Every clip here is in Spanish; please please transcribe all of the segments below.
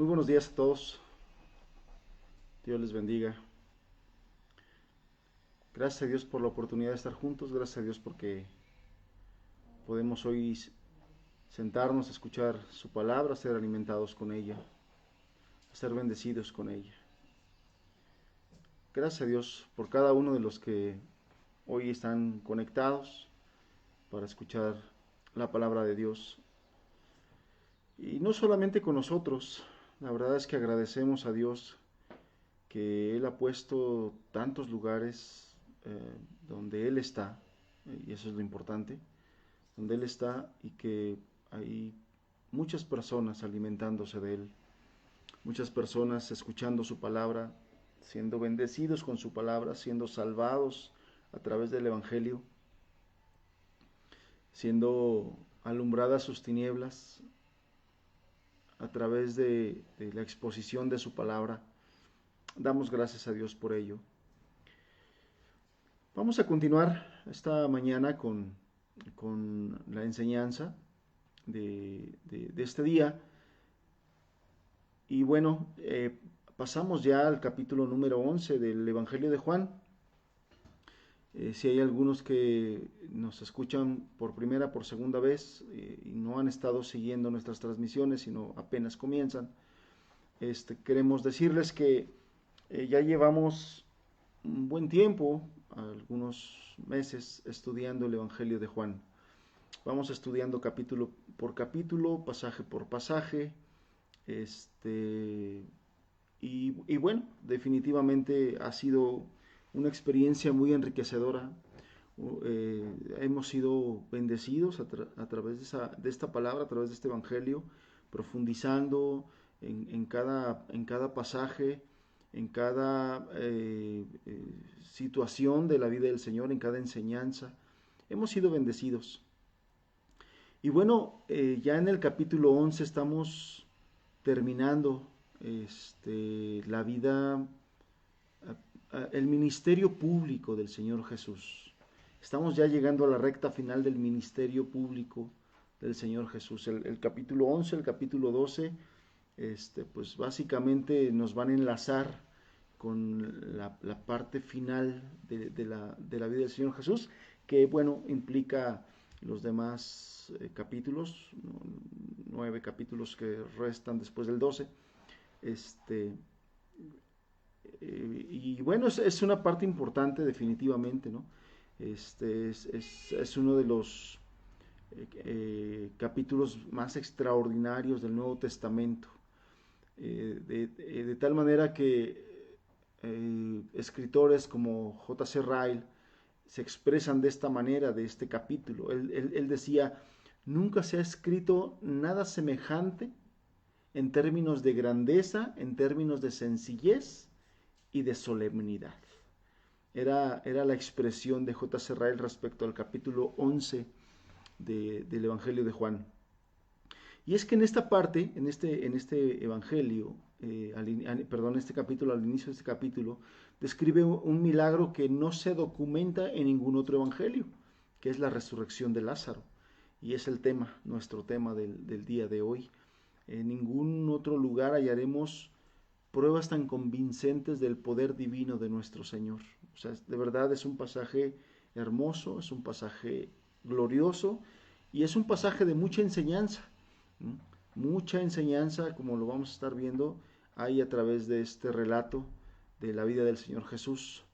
buenos días a todos. Dios les bendiga. Gracias a Dios por la oportunidad de estar juntos. Gracias a Dios porque podemos hoy sentarnos a escuchar su palabra, ser alimentados con ella, ser bendecidos con ella. Gracias a Dios por cada uno de los que hoy están conectados para escuchar la palabra de Dios. Y no solamente con nosotros, la verdad es que agradecemos a Dios que Él ha puesto tantos lugares donde Él está, y eso es lo importante, donde Él está y que hay muchas personas alimentándose de Él, muchas personas escuchando su palabra, siendo bendecidos con su palabra, siendo salvados a través del Evangelio, siendo alumbradas sus tinieblas a través de la exposición de su palabra. Damos gracias a Dios por ello. Vamos a continuar esta mañana con la enseñanza de este día. Y bueno, pasamos ya al capítulo número 11 del Evangelio de Juan. Si hay algunos que nos escuchan por primera, por segunda vez y no han estado siguiendo nuestras transmisiones, sino apenas comienzan, queremos decirles que ya llevamos un buen tiempo, algunos meses, estudiando el Evangelio de Juan. Vamos estudiando capítulo por capítulo, pasaje por pasaje, y bueno, definitivamente ha sido una experiencia muy enriquecedora. Hemos sido bendecidos a través de esta palabra, a través de este Evangelio, profundizando en cada pasaje, en cada situación de la vida del Señor, en cada enseñanza. Hemos sido bendecidos. Y bueno, ya en el capítulo 11 estamos terminando la vida, el ministerio público del Señor Jesús. Estamos ya llegando a la recta final del ministerio público del Señor Jesús. El capítulo 11, el capítulo 12, pues básicamente nos van a enlazar con la parte final de la vida del Señor Jesús, que bueno, implica los demás capítulos, 9 capítulos que restan después del 12. Y bueno, es una parte importante definitivamente, ¿no? Es uno de los capítulos más extraordinarios del Nuevo Testamento, de tal manera que escritores como J.C. Ryle se expresan de esta manera de este capítulo. Él decía: nunca se ha escrito nada semejante en términos de grandeza, en términos de sencillez y de solemnidad. Era la expresión de J.C. Ryle respecto al capítulo 11 del Evangelio de Juan. Y es que en esta parte, en este Evangelio, este capítulo, al inicio de este capítulo, describe un milagro que no se documenta en ningún otro Evangelio, que es la resurrección de Lázaro. Y es el tema, nuestro tema del día de hoy. En ningún otro lugar hallaremos pruebas tan convincentes del poder divino de nuestro Señor. O sea, de verdad es un pasaje hermoso, es un pasaje glorioso y es un pasaje de mucha enseñanza. Mucha enseñanza, como lo vamos a estar viendo, hay a través de este relato de la vida del Señor Jesús,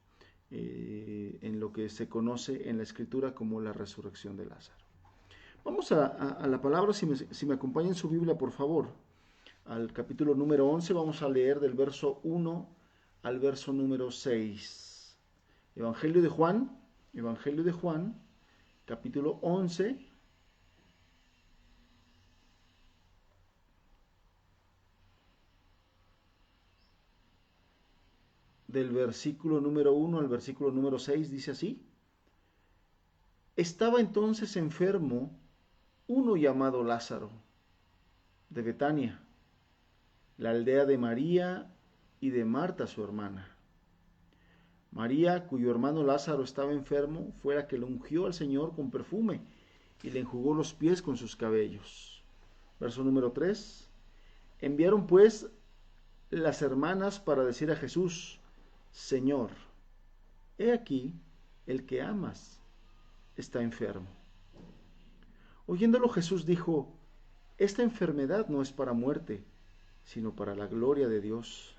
en lo que se conoce en la Escritura como la resurrección de Lázaro. Vamos a la palabra, si me acompaña en su Biblia, por favor, al capítulo número 11, vamos a leer del verso 1 al verso número 6. Evangelio de Juan, capítulo 11, del versículo número 1 al versículo número 6, dice así: Estaba entonces enfermo uno llamado Lázaro, de Betania, la aldea de María y de Marta su hermana. María, cuyo hermano Lázaro estaba enfermo, fue la que le ungió al Señor con perfume y le enjugó los pies con sus cabellos. Verso número 3. Enviaron pues las hermanas para decir a Jesús: Señor, he aquí el que amas está enfermo. Oyéndolo Jesús dijo: esta enfermedad no es para muerte, sino para la gloria de Dios,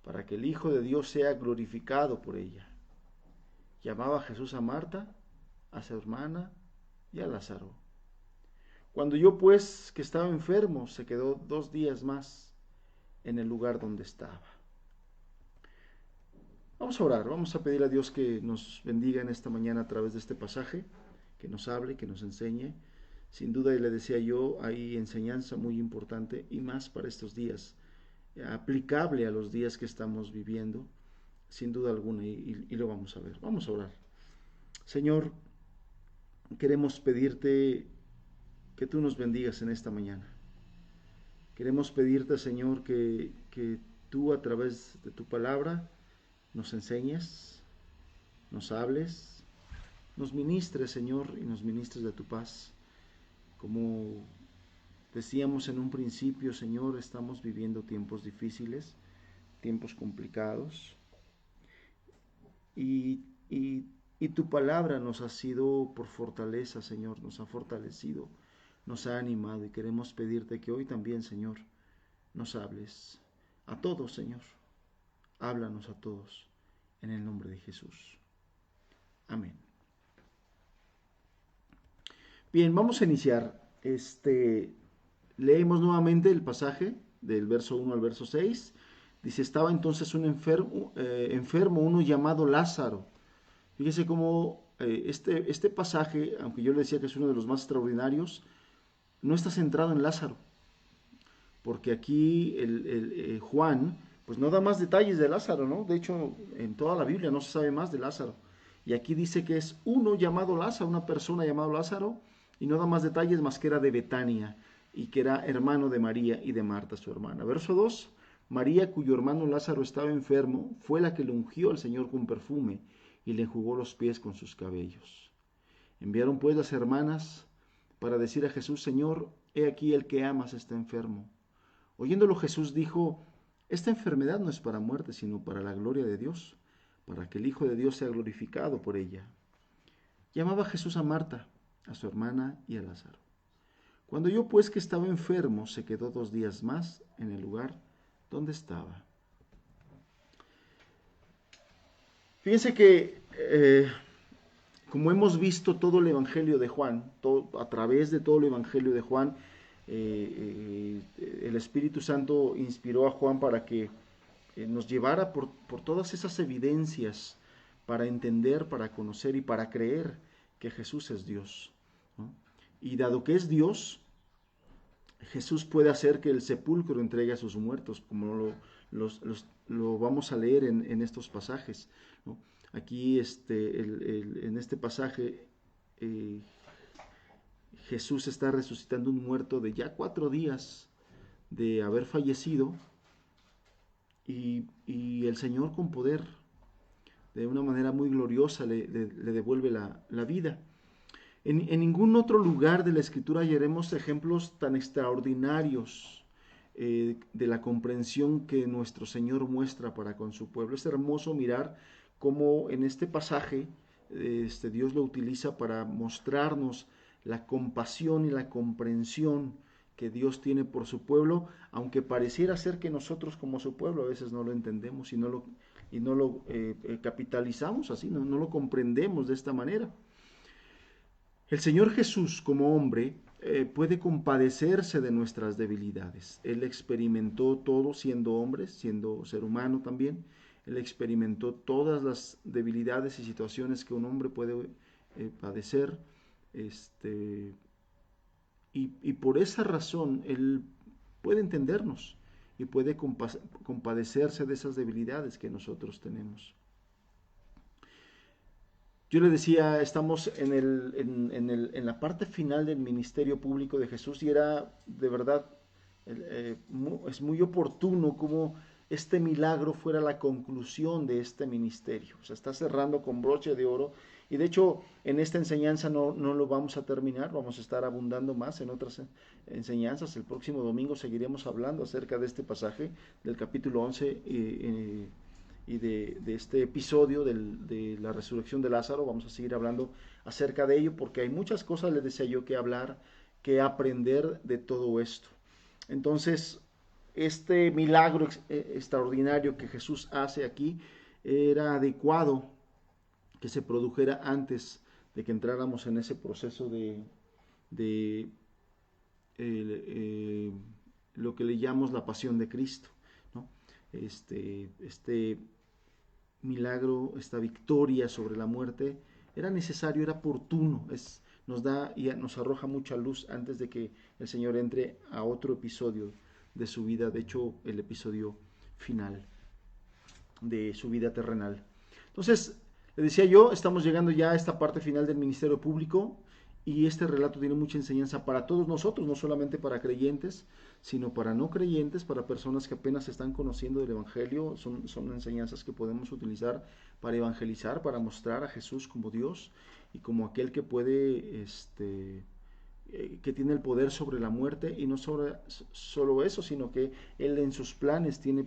para que el Hijo de Dios sea glorificado por ella. Llamaba Jesús a Marta, a su hermana y a Lázaro. Cuando oyó pues que estaba enfermo, se quedó 2 días más en el lugar donde estaba. Vamos a orar, vamos a pedir a Dios que nos bendiga en esta mañana a través de este pasaje, que nos hable, que nos enseñe. Sin duda, y le decía yo, hay enseñanza muy importante y más para estos días, aplicable a los días que estamos viviendo, sin duda alguna, y lo vamos a ver. Vamos a orar. Señor, queremos pedirte que tú nos bendigas en esta mañana. Queremos pedirte, Señor, que tú a través de tu palabra nos enseñes, nos hables, nos ministres, Señor, y nos ministres de tu paz. Como decíamos en un principio, Señor, estamos viviendo tiempos difíciles, tiempos complicados, y tu palabra nos ha sido por fortaleza, Señor, nos ha fortalecido, nos ha animado, y queremos pedirte que hoy también, Señor, nos hables a todos, Señor. Háblanos a todos, en el nombre de Jesús. Amén. Bien, vamos a iniciar. Leemos nuevamente el pasaje del verso 1 al verso 6. Dice: estaba entonces un enfermo, uno llamado Lázaro. Fíjese cómo este pasaje, aunque yo le decía que es uno de los más extraordinarios, no está centrado en Lázaro. Porque aquí Juan, pues no da más detalles de Lázaro, ¿no? De hecho, en toda la Biblia no se sabe más de Lázaro. Y aquí dice que es uno llamado Lázaro, una persona llamada Lázaro, y no da más detalles más que era de Betania, y que era hermano de María y de Marta, su hermana. Verso 2, María, cuyo hermano Lázaro estaba enfermo, fue la que le ungió al Señor con perfume, y le enjugó los pies con sus cabellos. Enviaron pues las hermanas para decir a Jesús: Señor, he aquí el que amas está enfermo. Oyéndolo Jesús dijo: esta enfermedad no es para muerte, sino para la gloria de Dios, para que el Hijo de Dios sea glorificado por ella. Llamaba Jesús a Marta, a su hermana y a Lázaro. Cuando oyó pues que estaba enfermo, se quedó 2 días más en el lugar donde estaba. Fíjense que, como hemos visto todo el Evangelio de Juan, a través de todo el Evangelio de Juan, el Espíritu Santo inspiró a Juan para que nos llevara por todas esas evidencias para entender, para conocer y para creer que Jesús es Dios, ¿no? Y dado que es Dios, Jesús puede hacer que el sepulcro entregue a sus muertos, como lo vamos a leer en estos pasajes, ¿no? Aquí en este pasaje Jesús está resucitando un muerto de ya 4 días de haber fallecido, y el Señor con poder, de una manera muy gloriosa, le devuelve la vida. En ningún otro lugar de la Escritura hallaremos ejemplos tan extraordinarios de la comprensión que nuestro Señor muestra para con su pueblo. Es hermoso mirar cómo en este pasaje Dios lo utiliza para mostrarnos la compasión y la comprensión que Dios tiene por su pueblo, aunque pareciera ser que nosotros como su pueblo a veces no lo entendemos y no lo capitalizamos así, no lo comprendemos de esta manera. El Señor Jesús, como hombre, puede compadecerse de nuestras debilidades. Él experimentó todo siendo hombre, siendo ser humano también. Él experimentó todas las debilidades y situaciones que un hombre puede padecer. Y por esa razón Él puede entendernos y puede compadecerse de esas debilidades que nosotros tenemos. Yo le decía, estamos en la parte final del ministerio público de Jesús, y era de verdad, es muy oportuno como este milagro fuera la conclusión de este ministerio. O sea, está cerrando con broche de oro. Y de hecho, en esta enseñanza no lo vamos a terminar, vamos a estar abundando más en otras enseñanzas. El próximo domingo seguiremos hablando acerca de este pasaje del capítulo 11 y de este episodio de la resurrección de Lázaro. Vamos a seguir hablando acerca de ello porque hay muchas cosas, les decía yo, que hablar, que aprender de todo esto. Entonces, este milagro extraordinario que Jesús hace aquí era adecuado que se produjera antes de que entráramos en ese proceso de lo que le llamamos la pasión de Cristo, ¿no? Este milagro, esta victoria sobre la muerte, era necesario, era oportuno, nos da y nos arroja mucha luz antes de que el Señor entre a otro episodio de su vida, de hecho el episodio final de su vida terrenal. Entonces, le decía yo, estamos llegando ya a esta parte final del ministerio público y este relato tiene mucha enseñanza para todos nosotros, no solamente para creyentes, sino para no creyentes, para personas que apenas están conociendo del Evangelio. Son enseñanzas que podemos utilizar para evangelizar, para mostrar a Jesús como Dios y como aquel que puede, que tiene el poder sobre la muerte, y no solo eso, sino que Él en sus planes tiene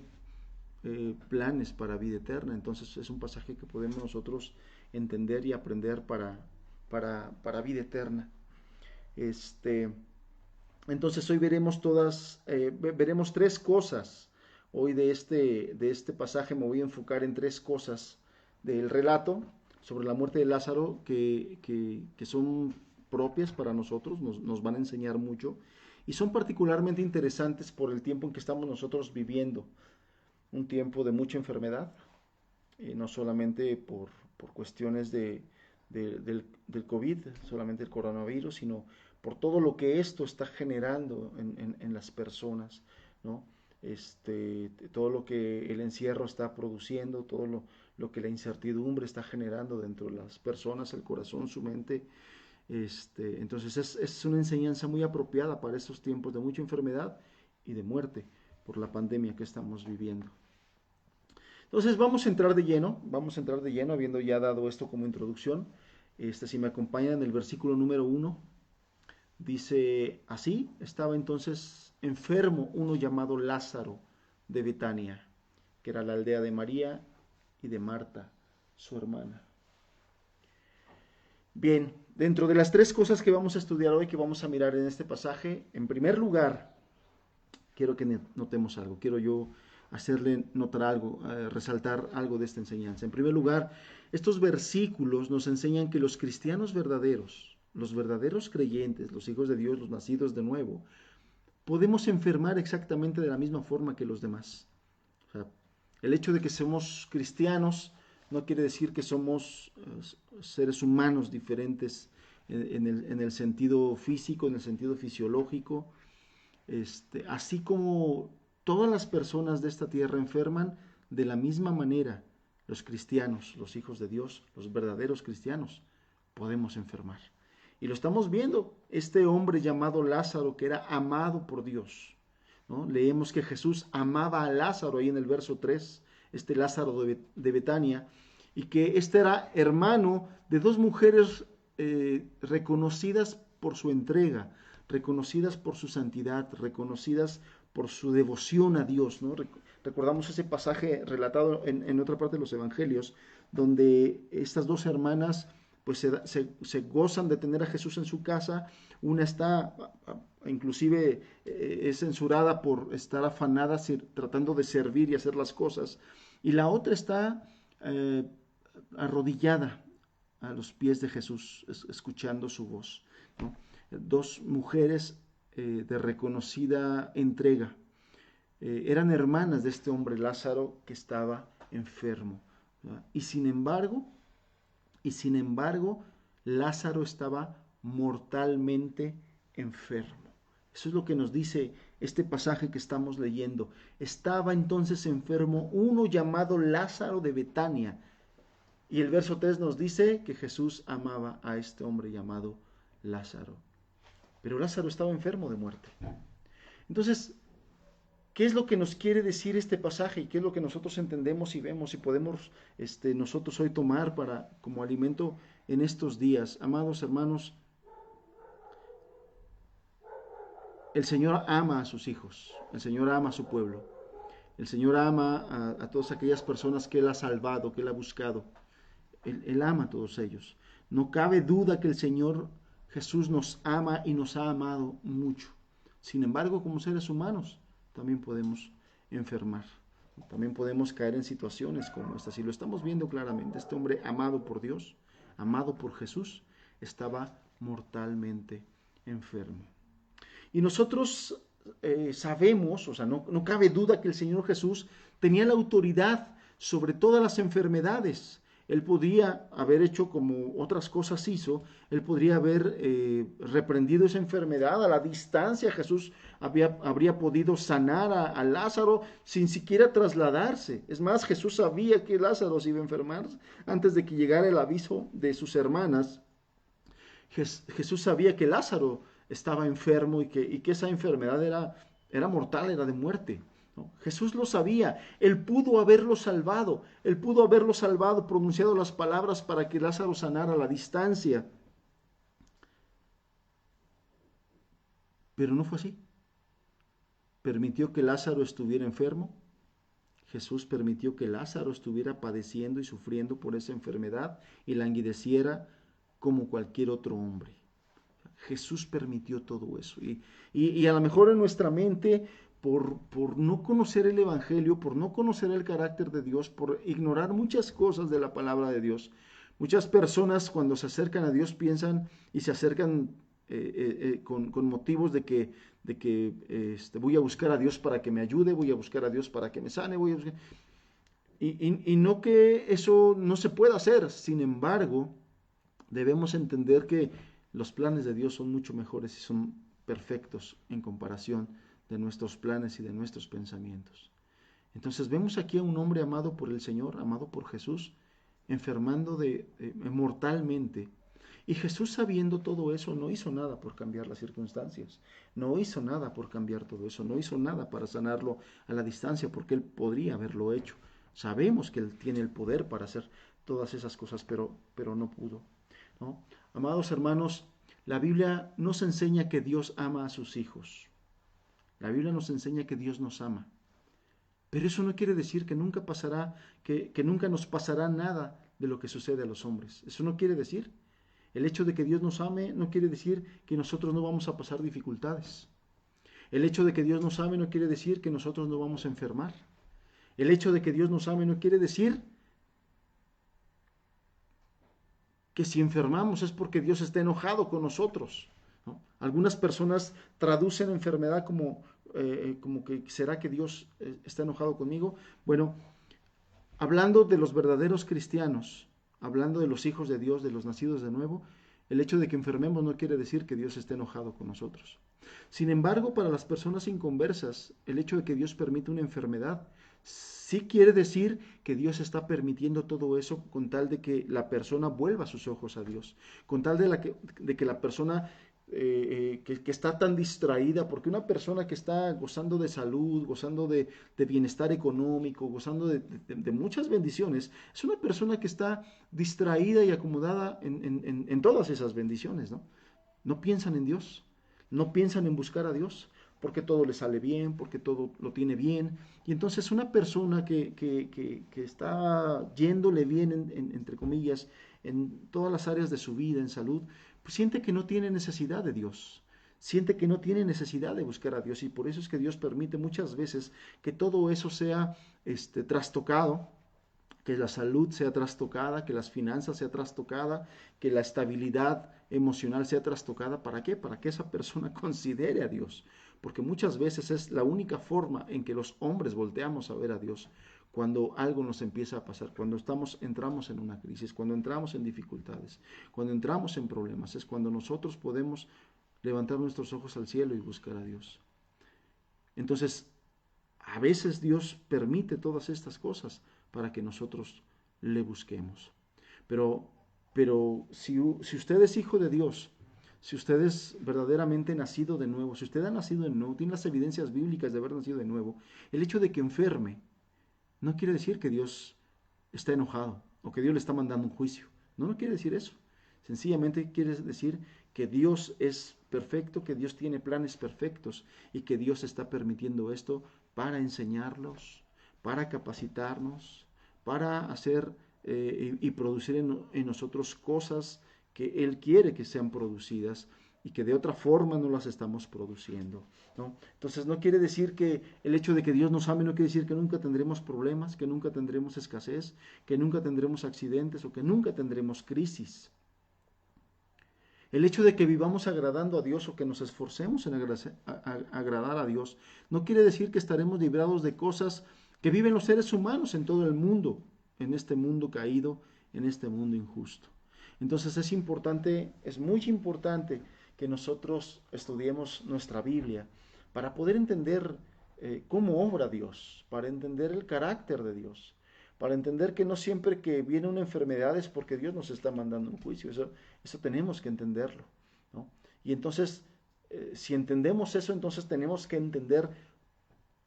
planes para vida eterna. Entonces es un pasaje que podemos nosotros entender y aprender para vida eterna. Entonces hoy veremos veremos tres cosas. Hoy de este pasaje me voy a enfocar en tres cosas del relato sobre la muerte de Lázaro que son propias para nosotros, nos van a enseñar mucho y son particularmente interesantes por el tiempo en que estamos nosotros viviendo. Un tiempo de mucha enfermedad, no solamente por cuestiones del COVID, solamente el coronavirus, sino por todo lo que esto está generando en las personas, ¿no? Todo lo que el encierro está produciendo, todo lo que la incertidumbre está generando dentro de las personas, el corazón, su mente. Entonces es una enseñanza muy apropiada para estos tiempos de mucha enfermedad y de muerte por la pandemia que estamos viviendo. Entonces vamos a entrar de lleno, habiendo ya dado esto como introducción. Si me acompañan en el versículo número 1, dice así: estaba entonces enfermo uno llamado Lázaro de Betania, que era la aldea de María y de Marta, su hermana. Bien, dentro de las tres cosas que vamos a estudiar hoy, que vamos a mirar en este pasaje, en primer lugar, quiero que notemos algo, quiero yo hacerle notar algo, resaltar algo de esta enseñanza. En primer lugar, estos versículos nos enseñan que los cristianos verdaderos, los verdaderos creyentes, los hijos de Dios, los nacidos de nuevo, podemos enfermar exactamente de la misma forma que los demás. O sea, el hecho de que somos cristianos no quiere decir que somos seres humanos diferentes en el sentido físico, en el sentido fisiológico. Así como todas las personas de esta tierra enferman, de la misma manera los cristianos, los hijos de Dios, los verdaderos cristianos, podemos enfermar. Y lo estamos viendo, este hombre llamado Lázaro, que era amado por Dios, ¿no? Leemos que Jesús amaba a Lázaro ahí en el verso 3, este Lázaro de Betania, y que este era hermano de dos mujeres reconocidas por su entrega, reconocidas por su santidad, reconocidas por su devoción a Dios, ¿no? Recordamos ese pasaje relatado en otra parte de los evangelios, donde estas dos hermanas pues se gozan de tener a Jesús en su casa. Una está, inclusive es censurada por estar afanada tratando de servir y hacer las cosas, y la otra está arrodillada a los pies de Jesús, escuchando su voz, ¿no? Dos mujeres de reconocida entrega. Eran hermanas de este hombre Lázaro que estaba enfermo, ¿verdad? Y sin embargo, Lázaro estaba mortalmente enfermo. Eso es lo que nos dice este pasaje que estamos leyendo. Estaba entonces enfermo uno llamado Lázaro de Betania. Y el verso 3 nos dice que Jesús amaba a este hombre llamado Lázaro. Pero Lázaro estaba enfermo de muerte. Entonces, ¿Qué es lo que nos quiere decir este pasaje y qué es lo que nosotros entendemos y vemos y podemos nosotros hoy tomar para como alimento en estos días? Amados hermanos, el Señor ama a sus hijos, el Señor ama a su pueblo, el Señor ama a todas aquellas personas que Él ha salvado, que Él ha buscado. Él ama a todos ellos. No cabe duda que el Señor Jesús nos ama y nos ha amado mucho. Sin embargo, como seres humanos, también podemos enfermar. También podemos caer en situaciones como estas. Y lo estamos viendo claramente. Este hombre amado por Dios, amado por Jesús, estaba mortalmente enfermo. Y nosotros sabemos, o sea, no cabe duda que el Señor Jesús tenía la autoridad sobre todas las enfermedades. Él podría haber hecho como otras cosas hizo, él podría haber reprendido esa enfermedad a la distancia. Jesús habría podido sanar a Lázaro sin siquiera trasladarse. Es más, Jesús sabía que Lázaro se iba a enfermar antes de que llegara el aviso de sus hermanas. Jesús sabía que Lázaro estaba enfermo y que esa enfermedad era mortal, era de muerte. ¿No? Jesús lo sabía, Él pudo haberlo salvado, pronunciado las palabras para que Lázaro sanara a la distancia. Pero no fue así. Permitió que Lázaro estuviera enfermo. Jesús permitió que Lázaro estuviera padeciendo y sufriendo por esa enfermedad y languideciera como cualquier otro hombre. Jesús permitió todo eso. Y a lo mejor en nuestra mente, por no conocer el Evangelio, por no conocer el carácter de Dios, por ignorar muchas cosas de la palabra de Dios, muchas personas cuando se acercan a Dios piensan y se acercan con motivos de que voy a buscar a Dios para que me ayude, voy a buscar a Dios para que me sane, voy a buscar... Y no que eso no se pueda hacer, sin embargo, debemos entender que los planes de Dios son mucho mejores y son perfectos en comparación de nuestros planes y de nuestros pensamientos. Entonces vemos aquí a un hombre amado por el Señor, amado por Jesús, enfermando mortalmente. Y Jesús, sabiendo todo eso, no hizo nada por cambiar las circunstancias, no hizo nada por cambiar todo eso, no hizo nada para sanarlo a la distancia, porque Él podría haberlo hecho. Sabemos que Él tiene el poder para hacer todas esas cosas, pero no pudo, ¿no? Amados hermanos, la Biblia nos enseña que Dios ama a sus hijos. La Biblia nos enseña que Dios nos ama. Pero eso no quiere decir que nunca pasará, que nunca nos pasará nada de lo que sucede a los hombres. Eso no quiere decir. El hecho de que Dios nos ame no quiere decir que nosotros no vamos a pasar dificultades. El hecho de que Dios nos ame no quiere decir que nosotros no vamos a enfermar. El hecho de que Dios nos ame no quiere decir que si enfermamos es porque Dios está enojado con nosotros, ¿no? Algunas personas traducen enfermedad como que ¿será que Dios está enojado conmigo? Bueno, hablando de los verdaderos cristianos, hablando de los hijos de Dios, de los nacidos de nuevo, el hecho de que enfermemos no quiere decir que Dios esté enojado con nosotros. Sin embargo, para las personas inconversas, el hecho de que Dios permite una enfermedad sí quiere decir que Dios está permitiendo todo eso con tal de que la persona vuelva sus ojos a Dios, con tal de que la persona que está tan distraída, porque una persona que está gozando de salud, gozando de bienestar económico, gozando de muchas bendiciones, es una persona que está distraída y acomodada en todas esas bendiciones, ¿no? No piensan en Dios, no piensan en buscar a Dios, porque todo le sale bien, porque todo lo tiene bien. Y entonces una persona que está yéndole bien, entre comillas, en todas las áreas de su vida, en salud, pues siente que no tiene necesidad de Dios, siente que no tiene necesidad de buscar a Dios, y por eso es que Dios permite muchas veces que todo eso sea trastocado, que la salud sea trastocada, que las finanzas sea trastocada, que la estabilidad emocional sea trastocada. ¿Para qué? Para que esa persona considere a Dios. Porque muchas veces es la única forma en que los hombres volteamos a ver a Dios, cuando algo nos empieza a pasar, cuando entramos en una crisis, cuando entramos en dificultades, cuando entramos en problemas, es cuando nosotros podemos levantar nuestros ojos al cielo y buscar a Dios. Entonces, a veces Dios permite todas estas cosas para que nosotros le busquemos. Pero si usted es hijo de Dios, si usted es verdaderamente nacido de nuevo, si usted ha nacido de nuevo, tiene las evidencias bíblicas de haber nacido de nuevo, el hecho de que enferme no quiere decir que Dios está enojado o que Dios le está mandando un juicio. No, no quiere decir eso. Sencillamente quiere decir que Dios es perfecto, que Dios tiene planes perfectos y que Dios está permitiendo esto para enseñarlos, para capacitarnos, para hacer y producir en nosotros cosas que Él quiere que sean producidas y que de otra forma no las estamos produciendo, ¿no? Entonces no quiere decir que el hecho de que Dios nos ame no quiere decir que nunca tendremos problemas, que nunca tendremos escasez, que nunca tendremos accidentes o que nunca tendremos crisis. El hecho de que vivamos agradando a Dios o que nos esforcemos en agradar a Dios no quiere decir que estaremos librados de cosas que viven los seres humanos en todo el mundo, en este mundo caído, en este mundo injusto. Entonces es importante, es muy importante que nosotros estudiemos nuestra Biblia para poder entender cómo obra Dios, para entender el carácter de Dios, para entender que no siempre que viene una enfermedad es porque Dios nos está mandando un juicio. Eso tenemos que entenderlo, ¿no? Y entonces, si entendemos eso, entonces tenemos que entender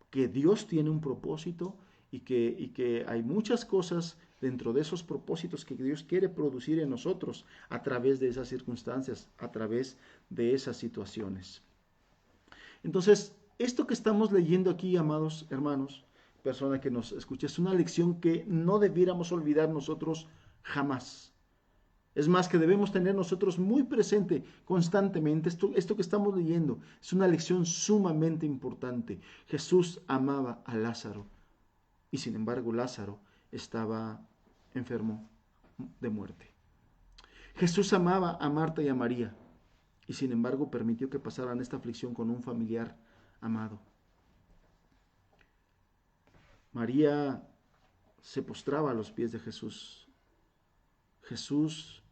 que Dios tiene un propósito y que hay muchas cosas dentro de esos propósitos que Dios quiere producir en nosotros a través de esas circunstancias, a través de esas situaciones. Entonces, esto que estamos leyendo aquí, amados hermanos, persona que nos escucha, es una lección que no debiéramos olvidar nosotros jamás. Es más, que debemos tener nosotros muy presente constantemente esto que estamos leyendo. Es una lección sumamente importante. Jesús amaba a Lázaro y sin embargo Lázaro estaba enfermo de muerte. Jesús amaba a Marta y a María y sin embargo permitió que pasaran esta aflicción con un familiar amado. María se postraba a los pies de Jesús. Jesús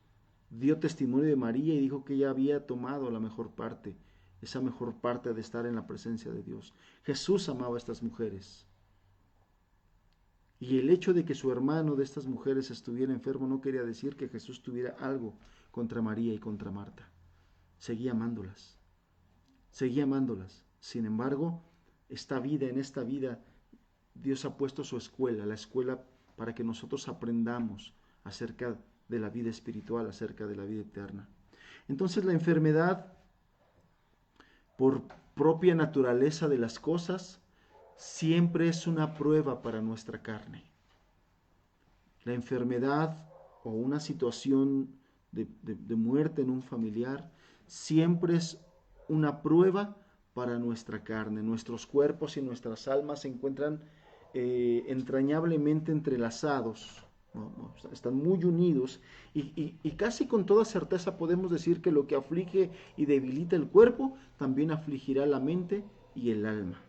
dio testimonio de María y dijo que ella había tomado la mejor parte, esa mejor parte de estar en la presencia de Dios. Jesús amaba a estas mujeres. Y el hecho de que su hermano de estas mujeres estuviera enfermo no quería decir que Jesús tuviera algo contra María y contra Marta. Seguía amándolas. Seguía amándolas. Sin embargo, en esta vida, Dios ha puesto su escuela, la escuela para que nosotros aprendamos acerca de la vida espiritual, acerca de la vida eterna. Entonces la enfermedad, por propia naturaleza de las cosas, siempre es una prueba para nuestra carne. La enfermedad o una situación de muerte en un familiar siempre es una prueba para nuestra carne. Nuestros cuerpos y nuestras almas se encuentran entrañablemente entrelazados, ¿no? Están muy unidos y casi con toda certeza podemos decir que lo que aflige y debilita el cuerpo también afligirá la mente y el alma.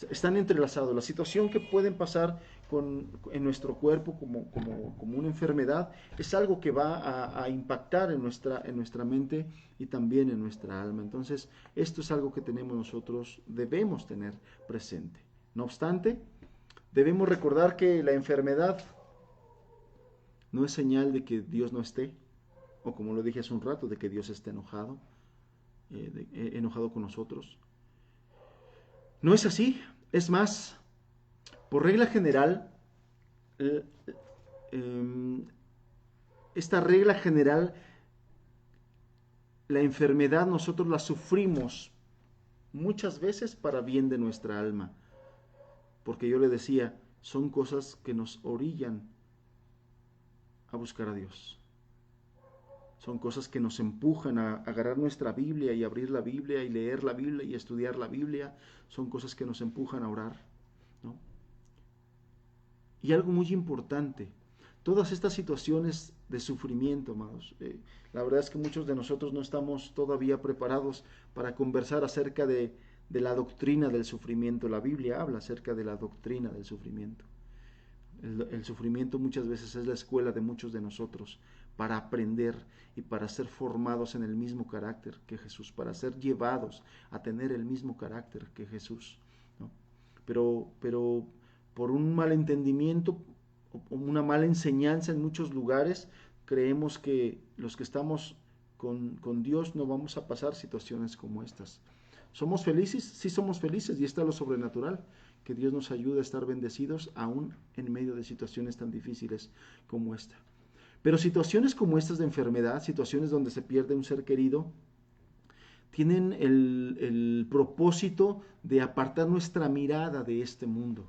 Están entrelazados. La situación que pueden pasar en nuestro cuerpo como una enfermedad es algo que va a impactar en nuestra mente y también en nuestra alma. Entonces, esto es algo que debemos tener presente. No obstante, debemos recordar que la enfermedad no es señal de que Dios no esté, o como lo dije hace un rato, de que Dios esté enojado, enojado con nosotros. No es así. Es más, por regla general, esta regla general, la enfermedad nosotros la sufrimos muchas veces para bien de nuestra alma. Porque yo le decía, son cosas que nos orillan a buscar a Dios. Son cosas que nos empujan a agarrar nuestra Biblia y abrir la Biblia y leer la Biblia y estudiar la Biblia. Son cosas que nos empujan a orar, ¿no? Y algo muy importante, todas estas situaciones de sufrimiento, amados, la verdad es que muchos de nosotros no estamos todavía preparados para conversar acerca de la doctrina del sufrimiento. La Biblia habla acerca de la doctrina del sufrimiento. El sufrimiento muchas veces es la escuela de muchos de nosotros para aprender y para ser formados en el mismo carácter que Jesús, para ser llevados a tener el mismo carácter que Jesús, ¿no? Pero por un mal entendimiento o una mala enseñanza en muchos lugares, creemos que los que estamos con Dios no vamos a pasar situaciones como estas. ¿Somos felices? Sí somos felices y está lo sobrenatural, que Dios nos ayude a estar bendecidos aún en medio de situaciones tan difíciles como esta. Pero situaciones como estas de enfermedad, situaciones donde se pierde un ser querido, tienen el propósito de apartar nuestra mirada de este mundo.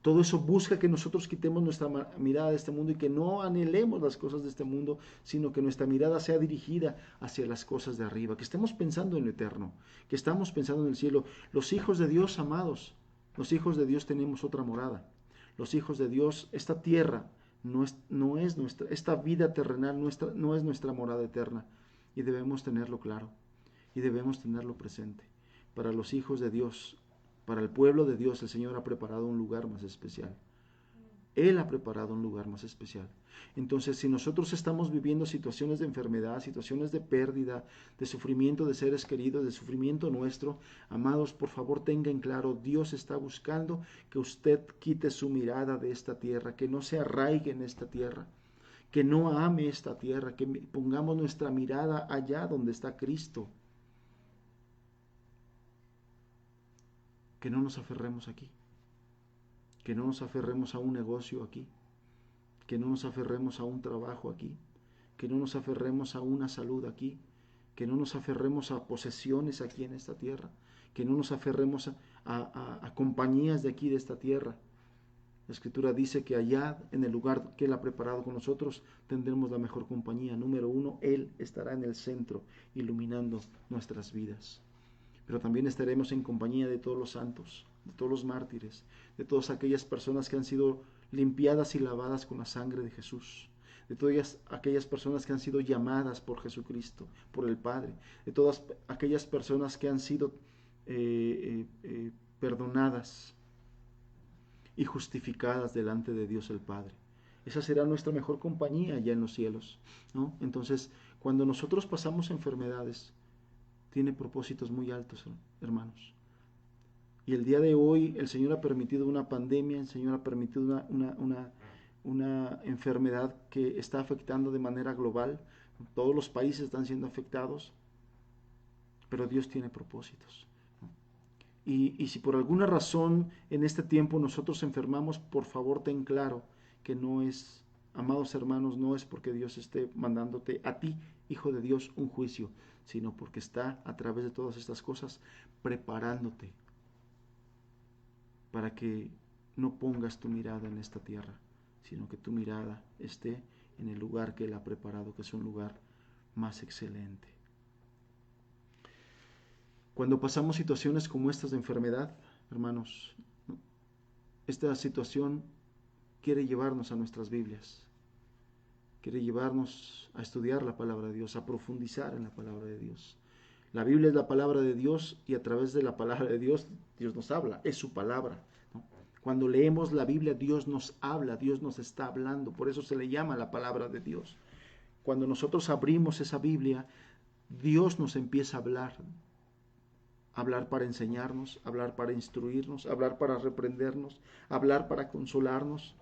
Todo eso busca que nosotros quitemos nuestra mirada de este mundo y que no anhelemos las cosas de este mundo, sino que nuestra mirada sea dirigida hacia las cosas de arriba, que estemos pensando en lo eterno, que estamos pensando en el cielo. Los hijos de Dios, amados, los hijos de Dios tenemos otra morada. Los hijos de Dios, esta tierra no es nuestra, esta vida terrenal no es nuestra morada eterna, y debemos tenerlo claro y debemos tenerlo presente. Para los hijos de Dios, para el pueblo de Dios, el Señor ha preparado un lugar más especial. Él ha preparado un lugar más especial. Entonces, si nosotros estamos viviendo situaciones de enfermedad, situaciones de pérdida, de sufrimiento de seres queridos, de sufrimiento nuestro, amados, por favor tengan claro, Dios está buscando que usted quite su mirada de esta tierra, que no se arraigue en esta tierra, que no ame esta tierra, que pongamos nuestra mirada allá donde está Cristo. Que no nos aferremos aquí, que no nos aferremos a un negocio aquí, que no nos aferremos a un trabajo aquí, que no nos aferremos a una salud aquí, que no nos aferremos a posesiones aquí en esta tierra, que no nos aferremos a compañías de aquí de esta tierra. La Escritura dice que allá en el lugar que Él ha preparado con nosotros tendremos la mejor compañía. Número uno, Él estará en el centro iluminando nuestras vidas. Pero también estaremos en compañía de todos los santos, de todos los mártires, de todas aquellas personas que han sido limpiadas y lavadas con la sangre de Jesús, de todas aquellas personas que han sido llamadas por Jesucristo, por el Padre, de todas aquellas personas que han sido perdonadas y justificadas delante de Dios el Padre. Esa será nuestra mejor compañía allá en los cielos, ¿no? Entonces, cuando nosotros pasamos enfermedades, tiene propósitos muy altos, hermanos. Y el día de hoy el Señor ha permitido una pandemia, el Señor ha permitido una enfermedad que está afectando de manera global. Todos los países están siendo afectados, pero Dios tiene propósitos. Y si por alguna razón en este tiempo nosotros enfermamos, por favor ten claro que no es, amados hermanos, no es porque Dios esté mandándote a ti, hijo de Dios, un juicio, sino porque está a través de todas estas cosas preparándote para que no pongas tu mirada en esta tierra, sino que tu mirada esté en el lugar que Él ha preparado, que es un lugar más excelente. Cuando pasamos situaciones como estas de enfermedad, hermanos, esta situación quiere llevarnos a nuestras Biblias, quiere llevarnos a estudiar la palabra de Dios, a profundizar en la palabra de Dios. La Biblia es la palabra de Dios y a través de la palabra de Dios, Dios nos habla, es su palabra, ¿no? Cuando leemos la Biblia, Dios nos habla, Dios nos está hablando, por eso se le llama la palabra de Dios. Cuando nosotros abrimos esa Biblia, Dios nos empieza a hablar para enseñarnos, hablar para instruirnos, hablar para reprendernos, hablar para consolarnos.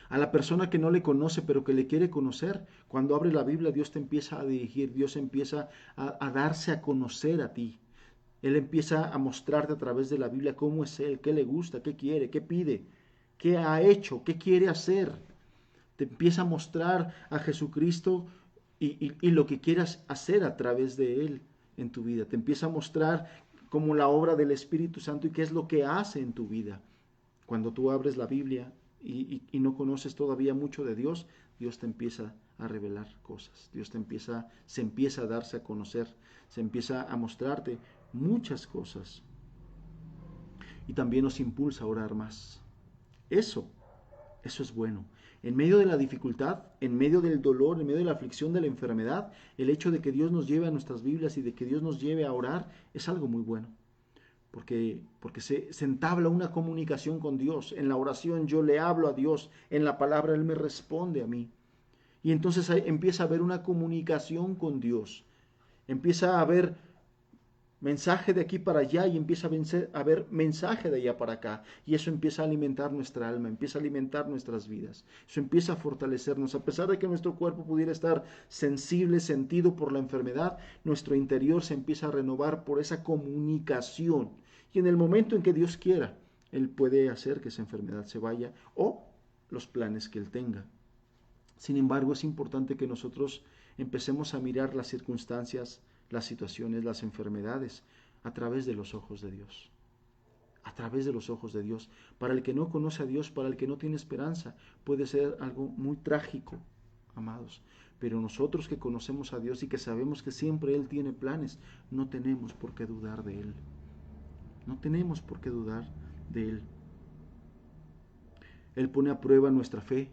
A la persona que no le conoce, pero que le quiere conocer, cuando abre la Biblia, Dios te empieza a dirigir, Dios empieza a darse a conocer a ti. Él empieza a mostrarte a través de la Biblia cómo es Él, qué le gusta, qué quiere, qué pide, qué ha hecho, qué quiere hacer. Te empieza a mostrar a Jesucristo y lo que quieras hacer a través de Él en tu vida. Te empieza a mostrar como la obra del Espíritu Santo y qué es lo que hace en tu vida. Cuando tú abres la Biblia y no conoces todavía mucho de Dios, Dios te empieza a revelar cosas. Dios se empieza a darse a conocer, se empieza a mostrarte muchas cosas. Y también nos impulsa a orar más. Eso es bueno. En medio de la dificultad, en medio del dolor, en medio de la aflicción de la enfermedad, el hecho de que Dios nos lleve a nuestras Biblias y de que Dios nos lleve a orar es algo muy bueno. Porque se entabla una comunicación con Dios. En la oración yo le hablo a Dios, en la palabra Él me responde a mí. Y entonces empieza a haber una comunicación con Dios. Empieza a haber mensaje de aquí para allá y empieza a haber mensaje de allá para acá. Y eso empieza a alimentar nuestra alma, empieza a alimentar nuestras vidas. Eso empieza a fortalecernos. A pesar de que nuestro cuerpo pudiera estar sensible, sentido por la enfermedad, nuestro interior se empieza a renovar por esa comunicación. Y en el momento en que Dios quiera, Él puede hacer que esa enfermedad se vaya o los planes que Él tenga. Sin embargo, es importante que nosotros empecemos a mirar las circunstancias, las situaciones, las enfermedades a través de los ojos de Dios. A través de los ojos de Dios. Para el que no conoce a Dios, para el que no tiene esperanza, puede ser algo muy trágico, amados. Pero nosotros que conocemos a Dios y que sabemos que siempre Él tiene planes, no tenemos por qué dudar de Él. No tenemos por qué dudar de Él. Él pone a prueba nuestra fe,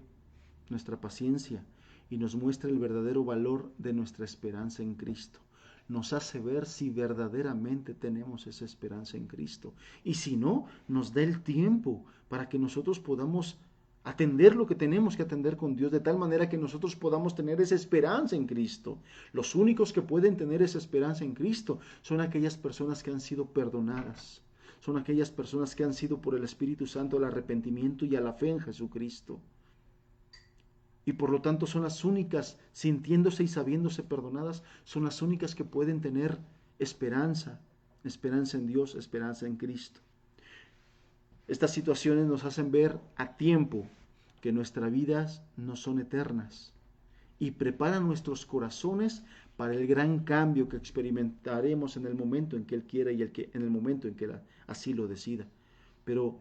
nuestra paciencia y nos muestra el verdadero valor de nuestra esperanza en Cristo. Nos hace ver si verdaderamente tenemos esa esperanza en Cristo. Y si no, nos da el tiempo para que nosotros podamos atender lo que tenemos que atender con Dios, de tal manera que nosotros podamos tener esa esperanza en Cristo. Los únicos que pueden tener esa esperanza en Cristo son aquellas personas que han sido perdonadas. Son aquellas personas que han sido por el Espíritu Santo al arrepentimiento y a la fe en Jesucristo. Y por lo tanto son las únicas, sintiéndose y sabiéndose perdonadas, son las únicas que pueden tener esperanza, esperanza en Dios, esperanza en Cristo. Estas situaciones nos hacen ver a tiempo que nuestras vidas no son eternas y preparan nuestros corazones para el gran cambio que experimentaremos en el momento en que Él quiera y en el momento en que Él así lo decida. Pero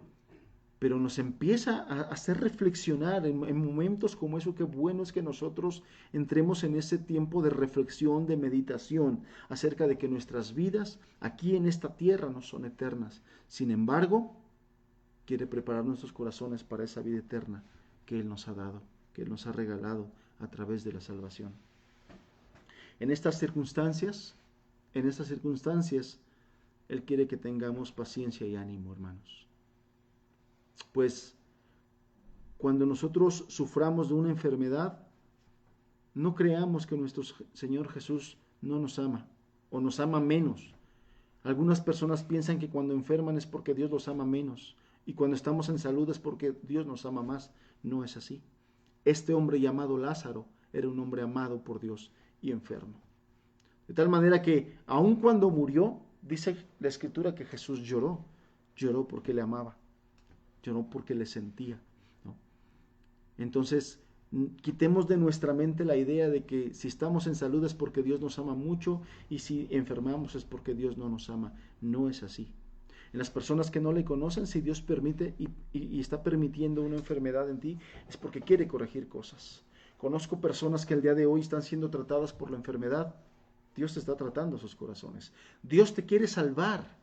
nos empieza a hacer reflexionar en momentos como eso. Qué bueno es que nosotros entremos en ese tiempo de reflexión, de meditación, acerca de que nuestras vidas aquí en esta tierra no son eternas. Sin embargo, quiere preparar nuestros corazones para esa vida eterna que Él nos ha dado, que Él nos ha regalado a través de la salvación. En estas circunstancias, Él quiere que tengamos paciencia y ánimo, hermanos. Pues cuando nosotros suframos de una enfermedad, no creamos que nuestro Señor Jesús no nos ama o nos ama menos. Algunas personas piensan que cuando enferman es porque Dios los ama menos y cuando estamos en salud es porque Dios nos ama más. No es así. Este hombre llamado Lázaro era un hombre amado por Dios y enfermo. De tal manera que aun cuando murió, dice la Escritura que Jesús lloró porque le amaba. Lloró porque le sentía, ¿no? Entonces, quitemos de nuestra mente la idea de que si estamos en salud es porque Dios nos ama mucho y si enfermamos es porque Dios no nos ama. No es así. En las personas que no le conocen, si Dios permite y está permitiendo una enfermedad en ti, es porque quiere corregir cosas. Conozco personas que el día de hoy están siendo tratadas por la enfermedad. Dios está tratando sus corazones. Dios te quiere salvar.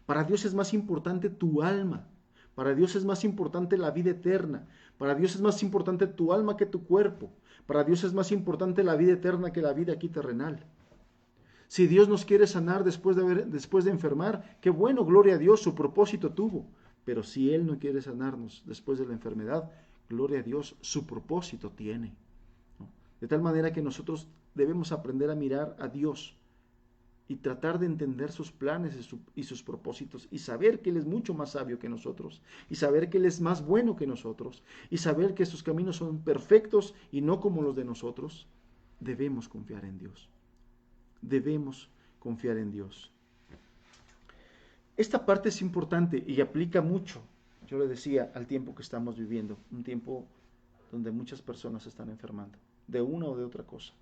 Para Dios es más importante tu alma. Para Dios es más importante la vida eterna. Para Dios es más importante tu alma que tu cuerpo. Para Dios es más importante la vida eterna que la vida aquí terrenal. Si Dios nos quiere sanar después de enfermar, qué bueno, gloria a Dios, su propósito tuvo. Pero si Él no quiere sanarnos después de la enfermedad, gloria a Dios, su propósito tiene, ¿no? De tal manera que nosotros debemos aprender a mirar a Dios y tratar de entender sus planes y sus propósitos y saber que Él es mucho más sabio que nosotros y saber que Él es más bueno que nosotros y saber que sus caminos son perfectos y no como los de nosotros. Debemos confiar en Dios. Debemos confiar en Dios. Esta parte es importante y aplica mucho, yo le decía, al tiempo que estamos viviendo, un tiempo donde muchas personas están enfermando, de una o de otra cosa,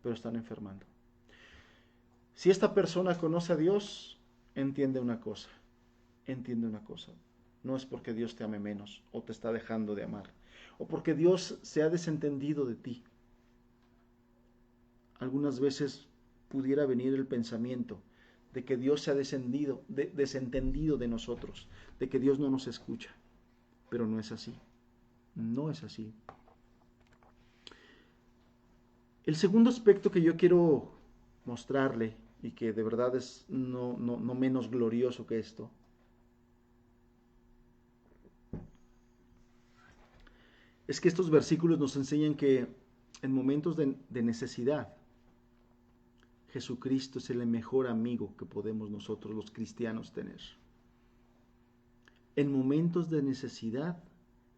pero están enfermando. Si esta persona conoce a Dios, entiende una cosa, no es porque Dios te ame menos o te está dejando de amar, o porque Dios se ha desentendido de ti. Algunas veces pudiera venir el pensamiento de que Dios se ha desentendido de nosotros, de que Dios no nos escucha, pero no es así, no es así. El segundo aspecto que yo quiero mostrarle y que de verdad es no menos glorioso que esto, es que estos versículos nos enseñan que en momentos de necesidad, Jesucristo es el mejor amigo que podemos nosotros los cristianos tener. En momentos de necesidad,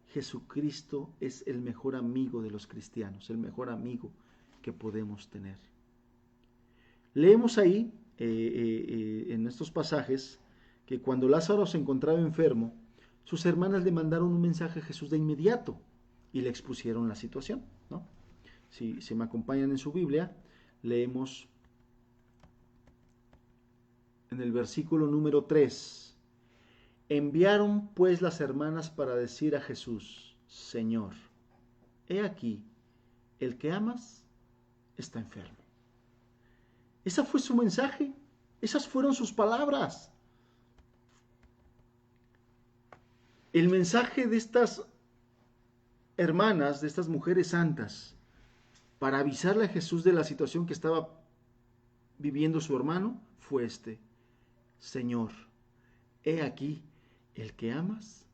Jesucristo es el mejor amigo de los cristianos, el mejor amigo que podemos tener. Leemos ahí, en estos pasajes, que cuando Lázaro se encontraba enfermo, sus hermanas le mandaron un mensaje a Jesús de inmediato y le expusieron la situación, ¿no? Si me acompañan en su Biblia, leemos en el versículo número 3. Enviaron pues las hermanas para decir a Jesús: Señor, he aquí, el que amas está enfermo. Ese fue su mensaje, esas fueron sus palabras. El mensaje de estas hermanas, de estas mujeres santas, para avisarle a Jesús de la situación que estaba viviendo su hermano, fue este: Señor, he aquí, el que amas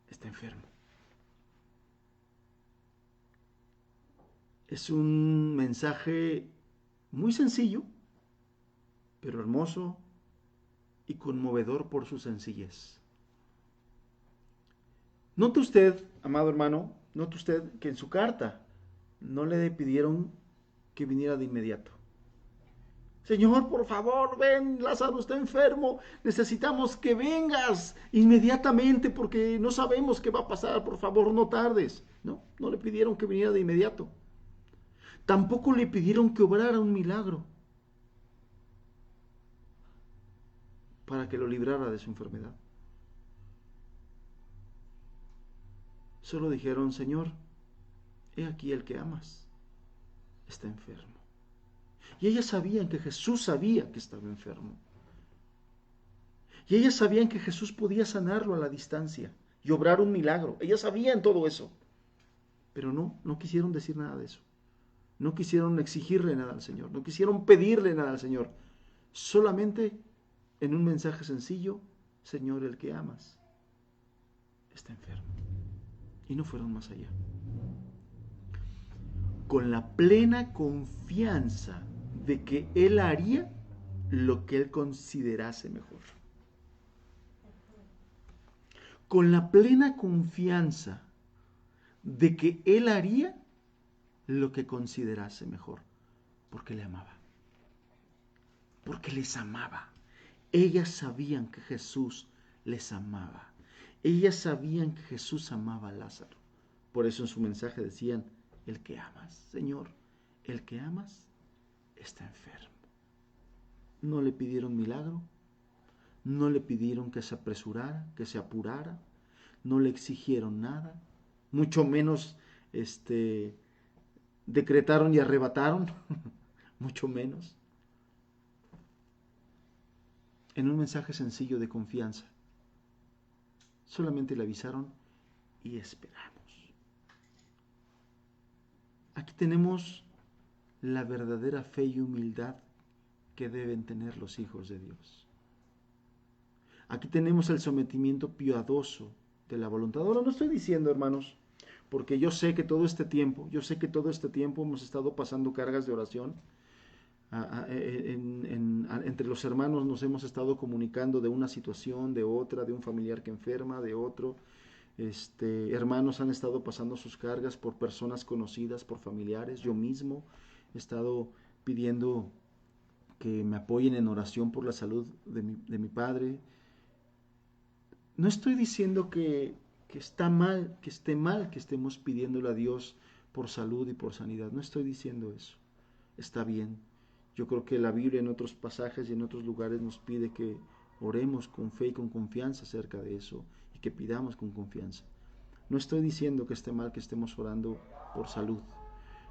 está enfermo. Es un mensaje muy sencillo, pero hermoso y conmovedor por su sencillez. Note usted, amado hermano, note usted que en su carta no le pidieron que viniera de inmediato. Señor, por favor, ven, Lázaro está enfermo, necesitamos que vengas inmediatamente porque no sabemos qué va a pasar, por favor, no tardes. No, no le pidieron que viniera de inmediato. Tampoco le pidieron que obrara un milagro para que lo librara de su enfermedad. Solo dijeron: Señor, he aquí, el que amas está enfermo. Y ellas sabían que Jesús sabía que estaba enfermo. Y ellas sabían que Jesús podía sanarlo a la distancia y obrar un milagro. Ellas sabían todo eso. Pero no quisieron decir nada de eso. No quisieron exigirle nada al Señor. No quisieron pedirle nada al Señor. Solamente en un mensaje sencillo: Señor, el que amas está enfermo. Y no fueron más allá. Con la plena confianza de que Él haría lo que Él considerase mejor. Con la plena confianza de que Él haría lo que considerase mejor. Porque le amaba. Porque les amaba. Ellas sabían que Jesús les amaba. Ellas sabían que Jesús amaba a Lázaro. Por eso en su mensaje decían: el que amas, Señor, el que amas está enfermo. No le pidieron milagro, no le pidieron que se apresurara, que se apurara, no le exigieron nada, mucho menos decretaron y arrebataron, mucho menos. En un mensaje sencillo de confianza, solamente le avisaron y esperamos. Aquí tenemos la verdadera fe y humildad que deben tener los hijos de Dios. Aquí tenemos el sometimiento piadoso de la voluntad. Ahora no estoy diciendo, hermanos, porque yo sé que todo este tiempo hemos estado pasando cargas de oración. Entre los hermanos nos hemos estado comunicando de una situación, de otra, de un familiar que enferma, de otro. Hermanos han estado pasando sus cargas por personas conocidas, por familiares. Yo mismo he estado pidiendo que me apoyen en oración por la salud de mi padre. No estoy diciendo que está mal, que esté mal que estemos pidiéndole a Dios por salud y por sanidad. No estoy diciendo eso. Está bien. Yo creo que la Biblia en otros pasajes y en otros lugares nos pide que oremos con fe y con confianza acerca de eso y que pidamos con confianza. No estoy diciendo que esté mal que estemos orando por salud.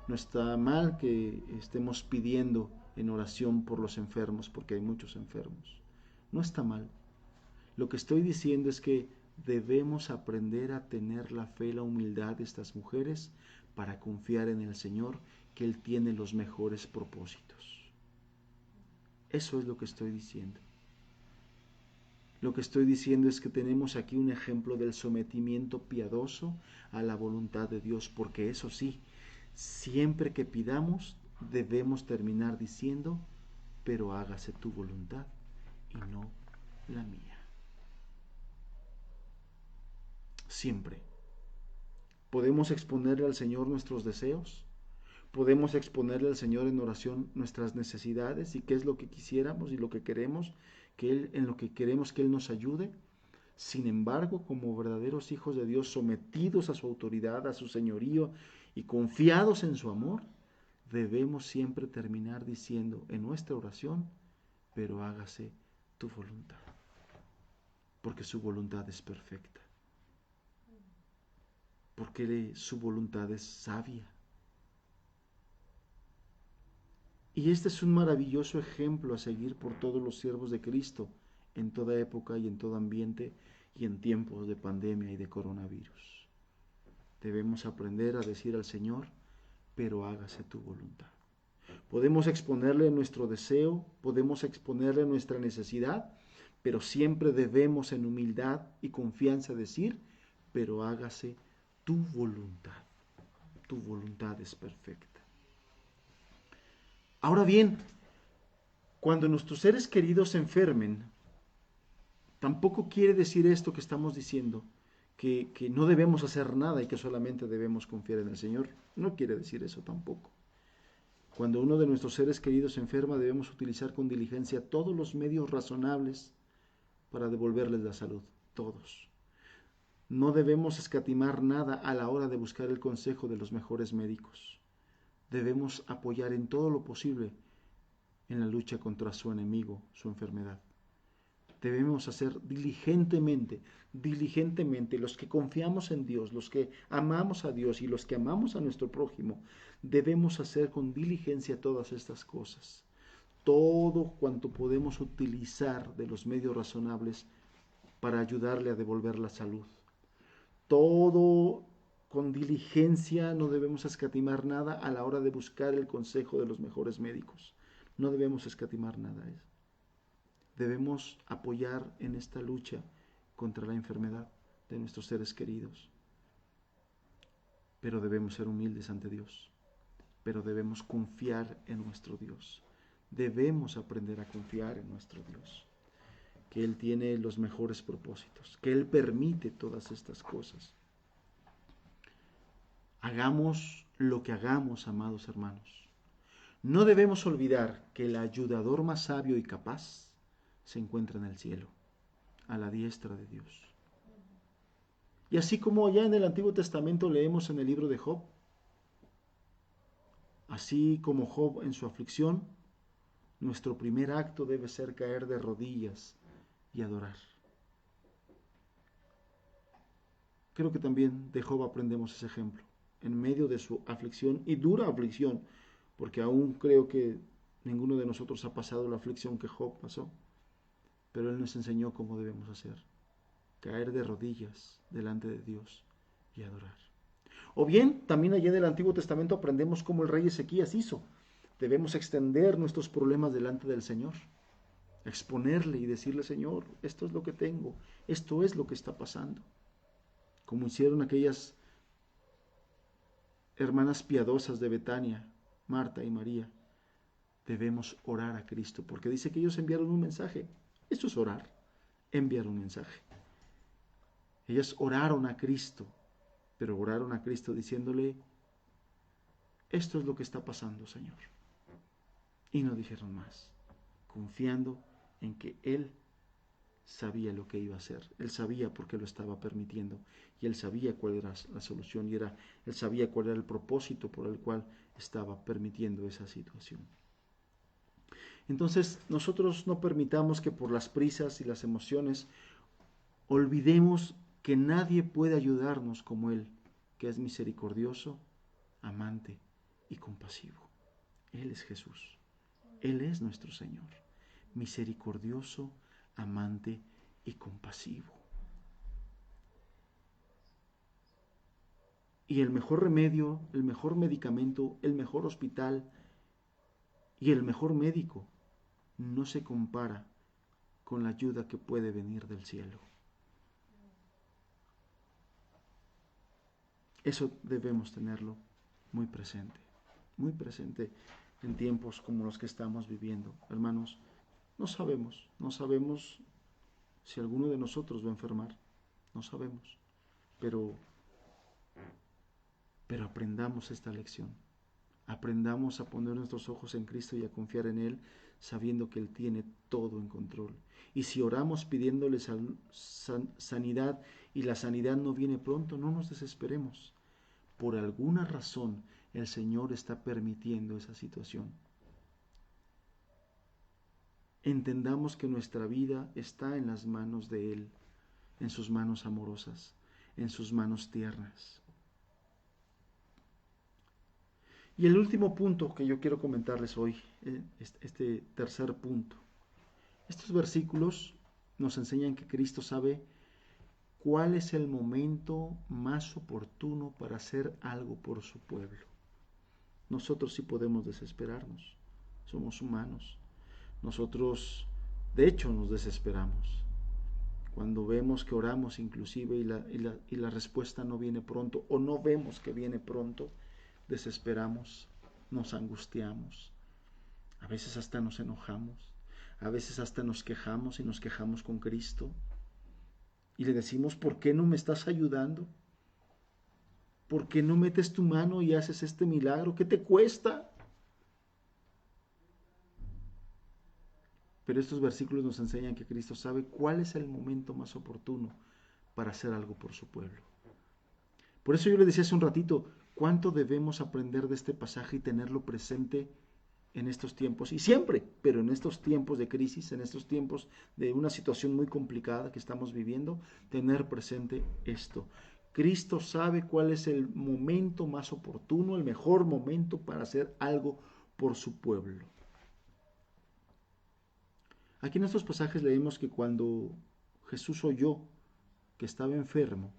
No está mal que estemos pidiendo en oración por los enfermos, porque hay muchos enfermos. No está mal. Lo que estoy diciendo es que debemos aprender a tener la fe y la humildad de estas mujeres para confiar en el Señor, que Él tiene los mejores propósitos. Eso es lo que estoy diciendo. Lo que estoy diciendo es que tenemos aquí un ejemplo del sometimiento piadoso a la voluntad de Dios, porque eso sí, siempre que pidamos debemos terminar diciendo, pero hágase tu voluntad y no la mía. Siempre. Podemos exponerle al Señor nuestros deseos, podemos exponerle al Señor en oración nuestras necesidades y qué es lo que quisiéramos y lo que queremos, en lo que queremos que Él nos ayude. Sin embargo, como verdaderos hijos de Dios, sometidos a su autoridad, a su señorío y confiados en su amor, debemos siempre terminar diciendo en nuestra oración, pero hágase tu voluntad, porque su voluntad es perfecta, porque su voluntad es sabia. Y este es un maravilloso ejemplo a seguir por todos los siervos de Cristo en toda época y en todo ambiente y en tiempos de pandemia y de coronavirus. Debemos aprender a decir al Señor, pero hágase tu voluntad. Podemos exponerle nuestro deseo, podemos exponerle nuestra necesidad, pero siempre debemos en humildad y confianza decir, pero hágase tu voluntad. Tu voluntad es perfecta. Ahora bien, cuando nuestros seres queridos se enfermen, tampoco quiere decir esto que estamos diciendo, que no debemos hacer nada y que solamente debemos confiar en el Señor. No quiere decir eso tampoco. Cuando uno de nuestros seres queridos se enferma, debemos utilizar con diligencia todos los medios razonables para devolverles la salud, todos. No debemos escatimar nada a la hora de buscar el consejo de los mejores médicos. Debemos apoyar en todo lo posible en la lucha contra su enemigo, su enfermedad. Debemos hacer diligentemente los que confiamos en Dios, los que amamos a Dios y los que amamos a nuestro prójimo, debemos hacer con diligencia todas estas cosas. Todo cuanto podemos utilizar de los medios razonables para ayudarle a devolver la salud. Todo con diligencia, no debemos escatimar nada a la hora de buscar el consejo de los mejores médicos. No debemos escatimar nada. Debemos apoyar en esta lucha contra la enfermedad de nuestros seres queridos. Pero debemos ser humildes ante Dios. Pero debemos confiar en nuestro Dios. Debemos aprender a confiar en nuestro Dios. Que Él tiene los mejores propósitos. Que Él permite todas estas cosas. Hagamos lo que hagamos, amados hermanos. No debemos olvidar que el ayudador más sabio y capaz se encuentra en el cielo, a la diestra de Dios. Y así como ya en el Antiguo Testamento leemos en el libro de Job, así como Job en su aflicción, nuestro primer acto debe ser caer de rodillas y adorar. Creo que también de Job aprendemos ese ejemplo, en medio de su aflicción y dura aflicción, porque aún creo que ninguno de nosotros ha pasado la aflicción que Job pasó, pero Él nos enseñó cómo debemos hacer, caer de rodillas delante de Dios y adorar. O bien, también allá en el Antiguo Testamento aprendemos cómo el rey Ezequías hizo. Debemos extender nuestros problemas delante del Señor, exponerle y decirle, Señor, esto es lo que tengo, esto es lo que está pasando. Como hicieron aquellas hermanas piadosas de Betania, Marta y María, debemos orar a Cristo, porque dice que ellos enviaron un mensaje. Esto es orar, enviar un mensaje. Ellas oraron a Cristo, pero oraron a Cristo diciéndole, esto es lo que está pasando, Señor. Y no dijeron más, confiando en que Él sabía lo que iba a hacer. Él sabía por qué lo estaba permitiendo. Y Él sabía cuál era la solución. Y Él sabía cuál era el propósito por el cual estaba permitiendo esa situación. Entonces, nosotros no permitamos que por las prisas y las emociones olvidemos que nadie puede ayudarnos como Él, que es misericordioso, amante y compasivo. Él es Jesús. Él es nuestro Señor, misericordioso, amante y compasivo. Y el mejor remedio, el mejor medicamento, el mejor hospital y el mejor médico no se compara con la ayuda que puede venir del cielo. Eso debemos tenerlo muy presente en tiempos como los que estamos viviendo. Hermanos, no sabemos si alguno de nosotros va a enfermar, no sabemos, pero aprendamos esta lección. Aprendamos a poner nuestros ojos en Cristo y a confiar en Él, sabiendo que Él tiene todo en control. Y si oramos pidiéndole sanidad y la sanidad no viene pronto, no nos desesperemos. Por alguna razón el Señor está permitiendo esa situación. Entendamos que nuestra vida está en las manos de Él, en sus manos amorosas, en sus manos tiernas. Y el último punto que yo quiero comentarles hoy, este tercer punto. Estos versículos nos enseñan que Cristo sabe cuál es el momento más oportuno para hacer algo por su pueblo. Nosotros sí podemos desesperarnos, somos humanos. Nosotros, de hecho, nos desesperamos. Cuando vemos que oramos inclusive y la respuesta no viene pronto, o no vemos que viene pronto, desesperamos, nos angustiamos, a veces hasta nos enojamos, a veces hasta nos quejamos y nos quejamos con Cristo y le decimos, ¿por qué no me estás ayudando? ¿Por qué no metes tu mano y haces este milagro? ¿Qué te cuesta? Pero estos versículos nos enseñan que Cristo sabe cuál es el momento más oportuno para hacer algo por su pueblo. Por eso yo le decía hace un ratito, ¿cuánto debemos aprender de este pasaje y tenerlo presente en estos tiempos? Y siempre, pero en estos tiempos de crisis, en estos tiempos de una situación muy complicada que estamos viviendo, tener presente esto. Cristo sabe cuál es el momento más oportuno, el mejor momento para hacer algo por su pueblo. Aquí en estos pasajes leemos que cuando Jesús oyó que estaba enfermo,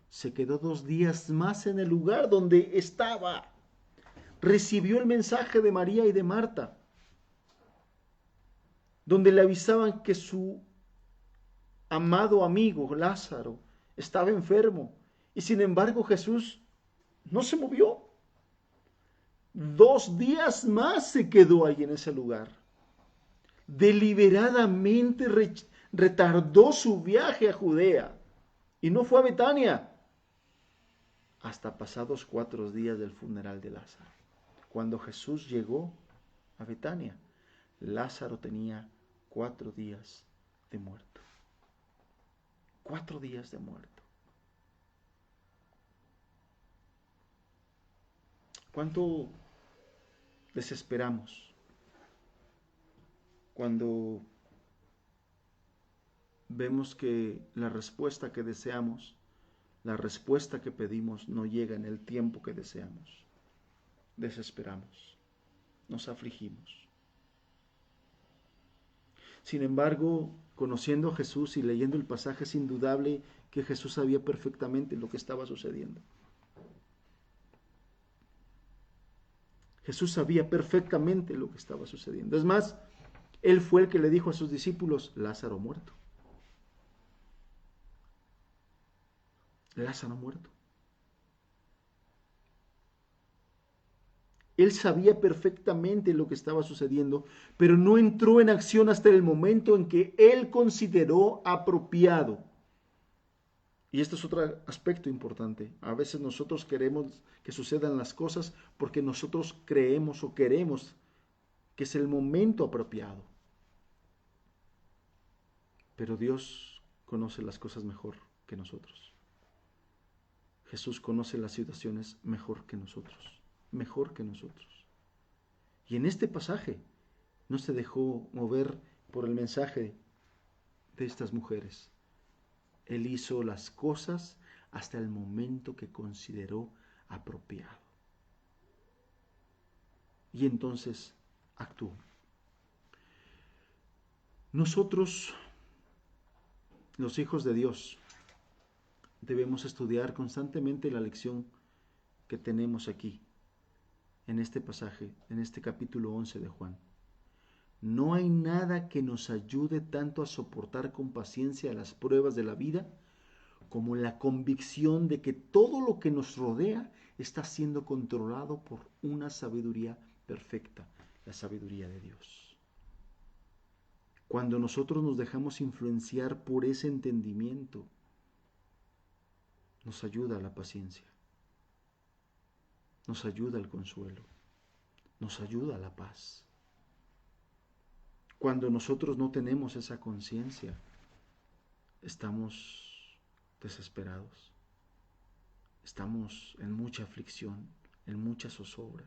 se quedó 2 días más en el lugar donde estaba. Recibió el mensaje de María y de Marta, donde le avisaban que su amado amigo Lázaro estaba enfermo. Y sin embargo Jesús no se movió. 2 días más se quedó ahí en ese lugar. Deliberadamente retardó su viaje a Judea y no fue a Betania hasta pasados 4 días del funeral de Lázaro. Cuando Jesús llegó a Betania, Lázaro tenía 4 días de muerto. 4 días de muerto. ¿Cuánto desesperamos cuando vemos que la respuesta que deseamos, la respuesta que pedimos no llega en el tiempo que deseamos? Desesperamos, nos afligimos. Sin embargo, conociendo a Jesús y leyendo el pasaje, es indudable que Jesús sabía perfectamente lo que estaba sucediendo. Jesús sabía perfectamente lo que estaba sucediendo. Es más, Él fue el que le dijo a sus discípulos, Lázaro muerto. Lázaro muerto. Él sabía perfectamente lo que estaba sucediendo, pero no entró en acción hasta el momento en que Él consideró apropiado. Y este es otro aspecto importante. A veces nosotros queremos que sucedan las cosas porque nosotros creemos o queremos que es el momento apropiado. Pero Dios conoce las cosas mejor que nosotros. Jesús conoce las situaciones mejor que nosotros. Mejor que nosotros. Y en este pasaje no se dejó mover por el mensaje de estas mujeres. Él hizo las cosas hasta el momento que consideró apropiado. Y entonces actuó. Nosotros, los hijos de Dios, debemos estudiar constantemente la lección que tenemos aquí, en este pasaje, en este capítulo 11 de Juan. No hay nada que nos ayude tanto a soportar con paciencia las pruebas de la vida como la convicción de que todo lo que nos rodea está siendo controlado por una sabiduría perfecta. la sabiduría de Dios. Cuando nosotros nos dejamos influenciar por ese entendimiento, nos ayuda la paciencia, nos ayuda el consuelo, nos ayuda la paz. Cuando nosotros no tenemos esa conciencia, estamos desesperados, estamos en mucha aflicción, en mucha zozobra.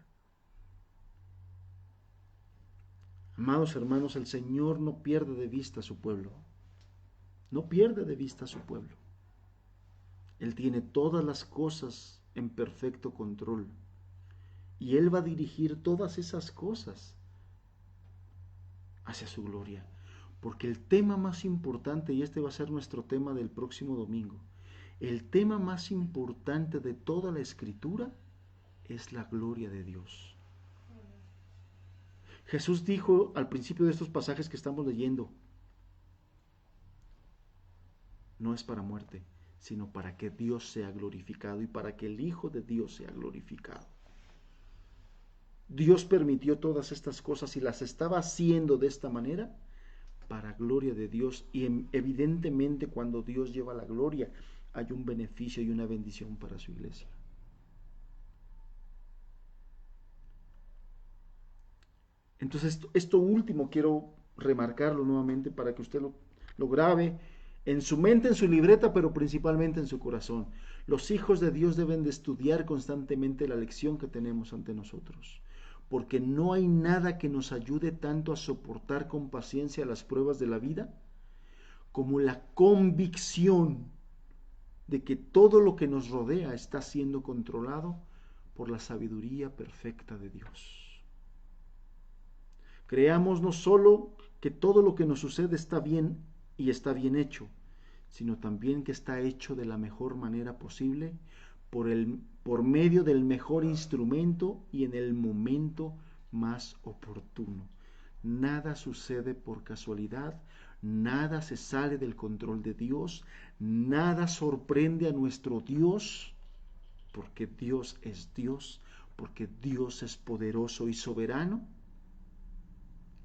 Amados hermanos, el Señor no pierde de vista a su pueblo, no pierde de vista a su pueblo. Él tiene todas las cosas en perfecto control y Él va a dirigir todas esas cosas hacia su gloria. Porque el tema más importante, y este va a ser nuestro tema del próximo domingo, el tema más importante de toda la Escritura es la gloria de Dios. Jesús dijo al principio de estos pasajes que estamos leyendo, no es para muerte, sino para que Dios sea glorificado y para que el Hijo de Dios sea glorificado. Dios permitió todas estas cosas y las estaba haciendo de esta manera para gloria de Dios, y evidentemente cuando Dios lleva la gloria hay un beneficio y una bendición para su iglesia. Entonces esto último quiero remarcarlo nuevamente para que usted lo grabe en su mente, en su libreta, pero principalmente en su corazón. Los hijos de Dios deben de estudiar constantemente la lección que tenemos ante nosotros, porque no hay nada que nos ayude tanto a soportar con paciencia las pruebas de la vida como la convicción de que todo lo que nos rodea está siendo controlado por la sabiduría perfecta de Dios. Creamos no solo que todo lo que nos sucede está bien y está bien hecho, sino también que está hecho de la mejor manera posible por medio del mejor instrumento y en el momento más oportuno. Nada sucede por casualidad, nada se sale del control de Dios, nada sorprende a nuestro Dios, porque Dios es Dios, porque Dios es poderoso y soberano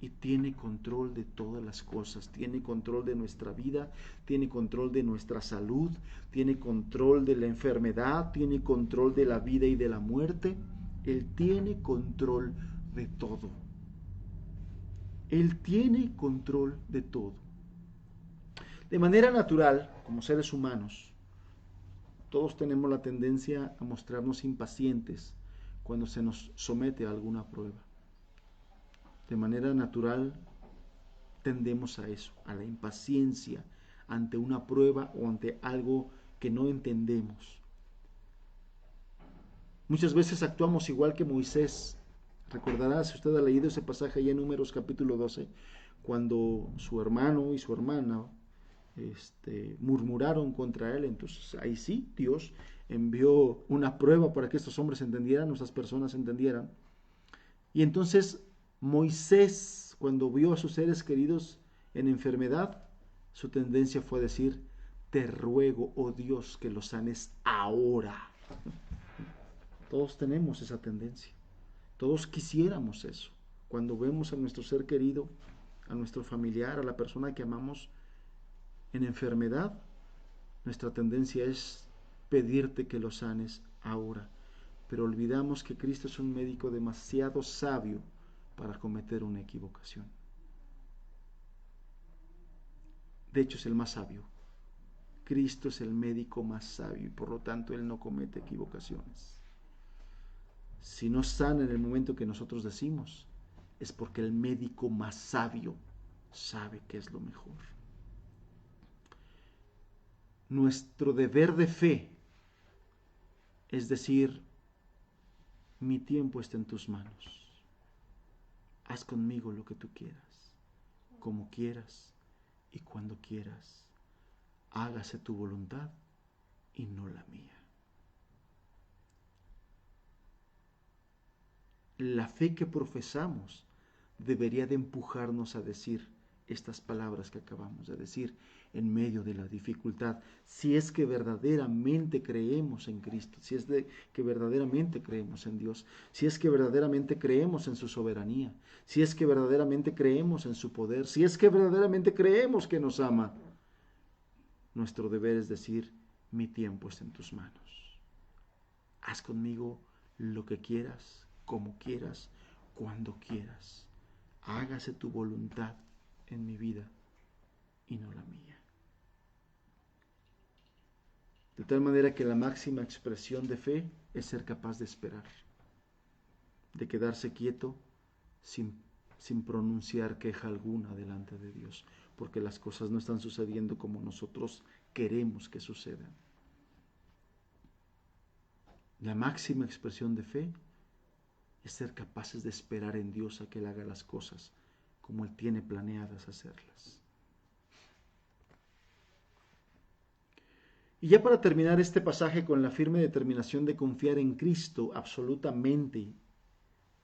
y tiene control de todas las cosas, tiene control de nuestra vida, tiene control de nuestra salud, tiene control de la enfermedad, tiene control de la vida y de la muerte. Él tiene control de todo. Él tiene control de todo. De manera natural, como seres humanos, todos tenemos la tendencia a mostrarnos impacientes cuando se nos somete a alguna prueba. De manera natural tendemos a eso, a la impaciencia ante una prueba o ante algo que no entendemos. Muchas veces actuamos igual que Moisés. Recordará, si usted ha leído ese pasaje allá en Números capítulo 12, cuando su hermano y su hermana murmuraron contra él. Entonces ahí sí, Dios envió una prueba para que estos hombres entendieran, nuestras personas entendieran. Y entonces Moisés, cuando vio a sus seres queridos en enfermedad, su tendencia fue decir, te ruego, oh Dios, que los sanes ahora. Todos tenemos esa tendencia. Todos quisiéramos eso. Cuando vemos a nuestro ser querido, a nuestro familiar, a la persona que amamos en enfermedad, nuestra tendencia es pedirte que lo sanes ahora. Pero olvidamos que Cristo es un médico demasiado sabio para cometer una equivocación. De hecho, es el más sabio. Cristo es el médico más sabio y por lo tanto Él no comete equivocaciones. Si no sana en el momento que nosotros decimos, es porque el médico más sabio sabe qué es lo mejor. Nuestro deber de fe es decir, mi tiempo está en tus manos. Haz conmigo lo que tú quieras, como quieras y cuando quieras. Hágase tu voluntad y no la mía. La fe que profesamos debería de empujarnos a decir, estas palabras que acabamos de decir en medio de la dificultad, si es que verdaderamente creemos en Cristo, si es que verdaderamente creemos en Dios, si es que verdaderamente creemos en su soberanía, si es que verdaderamente creemos en su poder, si es que verdaderamente creemos que nos ama. Nuestro deber es decir, mi tiempo está en tus manos. Haz conmigo lo que quieras, como quieras, cuando quieras. Hágase tu voluntad en mi vida y no la mía. De tal manera que la máxima expresión de fe es ser capaz de esperar, de quedarse quieto sin pronunciar queja alguna delante de Dios, porque las cosas no están sucediendo como nosotros queremos que sucedan. La máxima expresión de fe es ser capaces de esperar en Dios a que Él haga las cosas como Él tiene planeadas hacerlas. Y ya para terminar este pasaje con la firme determinación de confiar en Cristo absolutamente,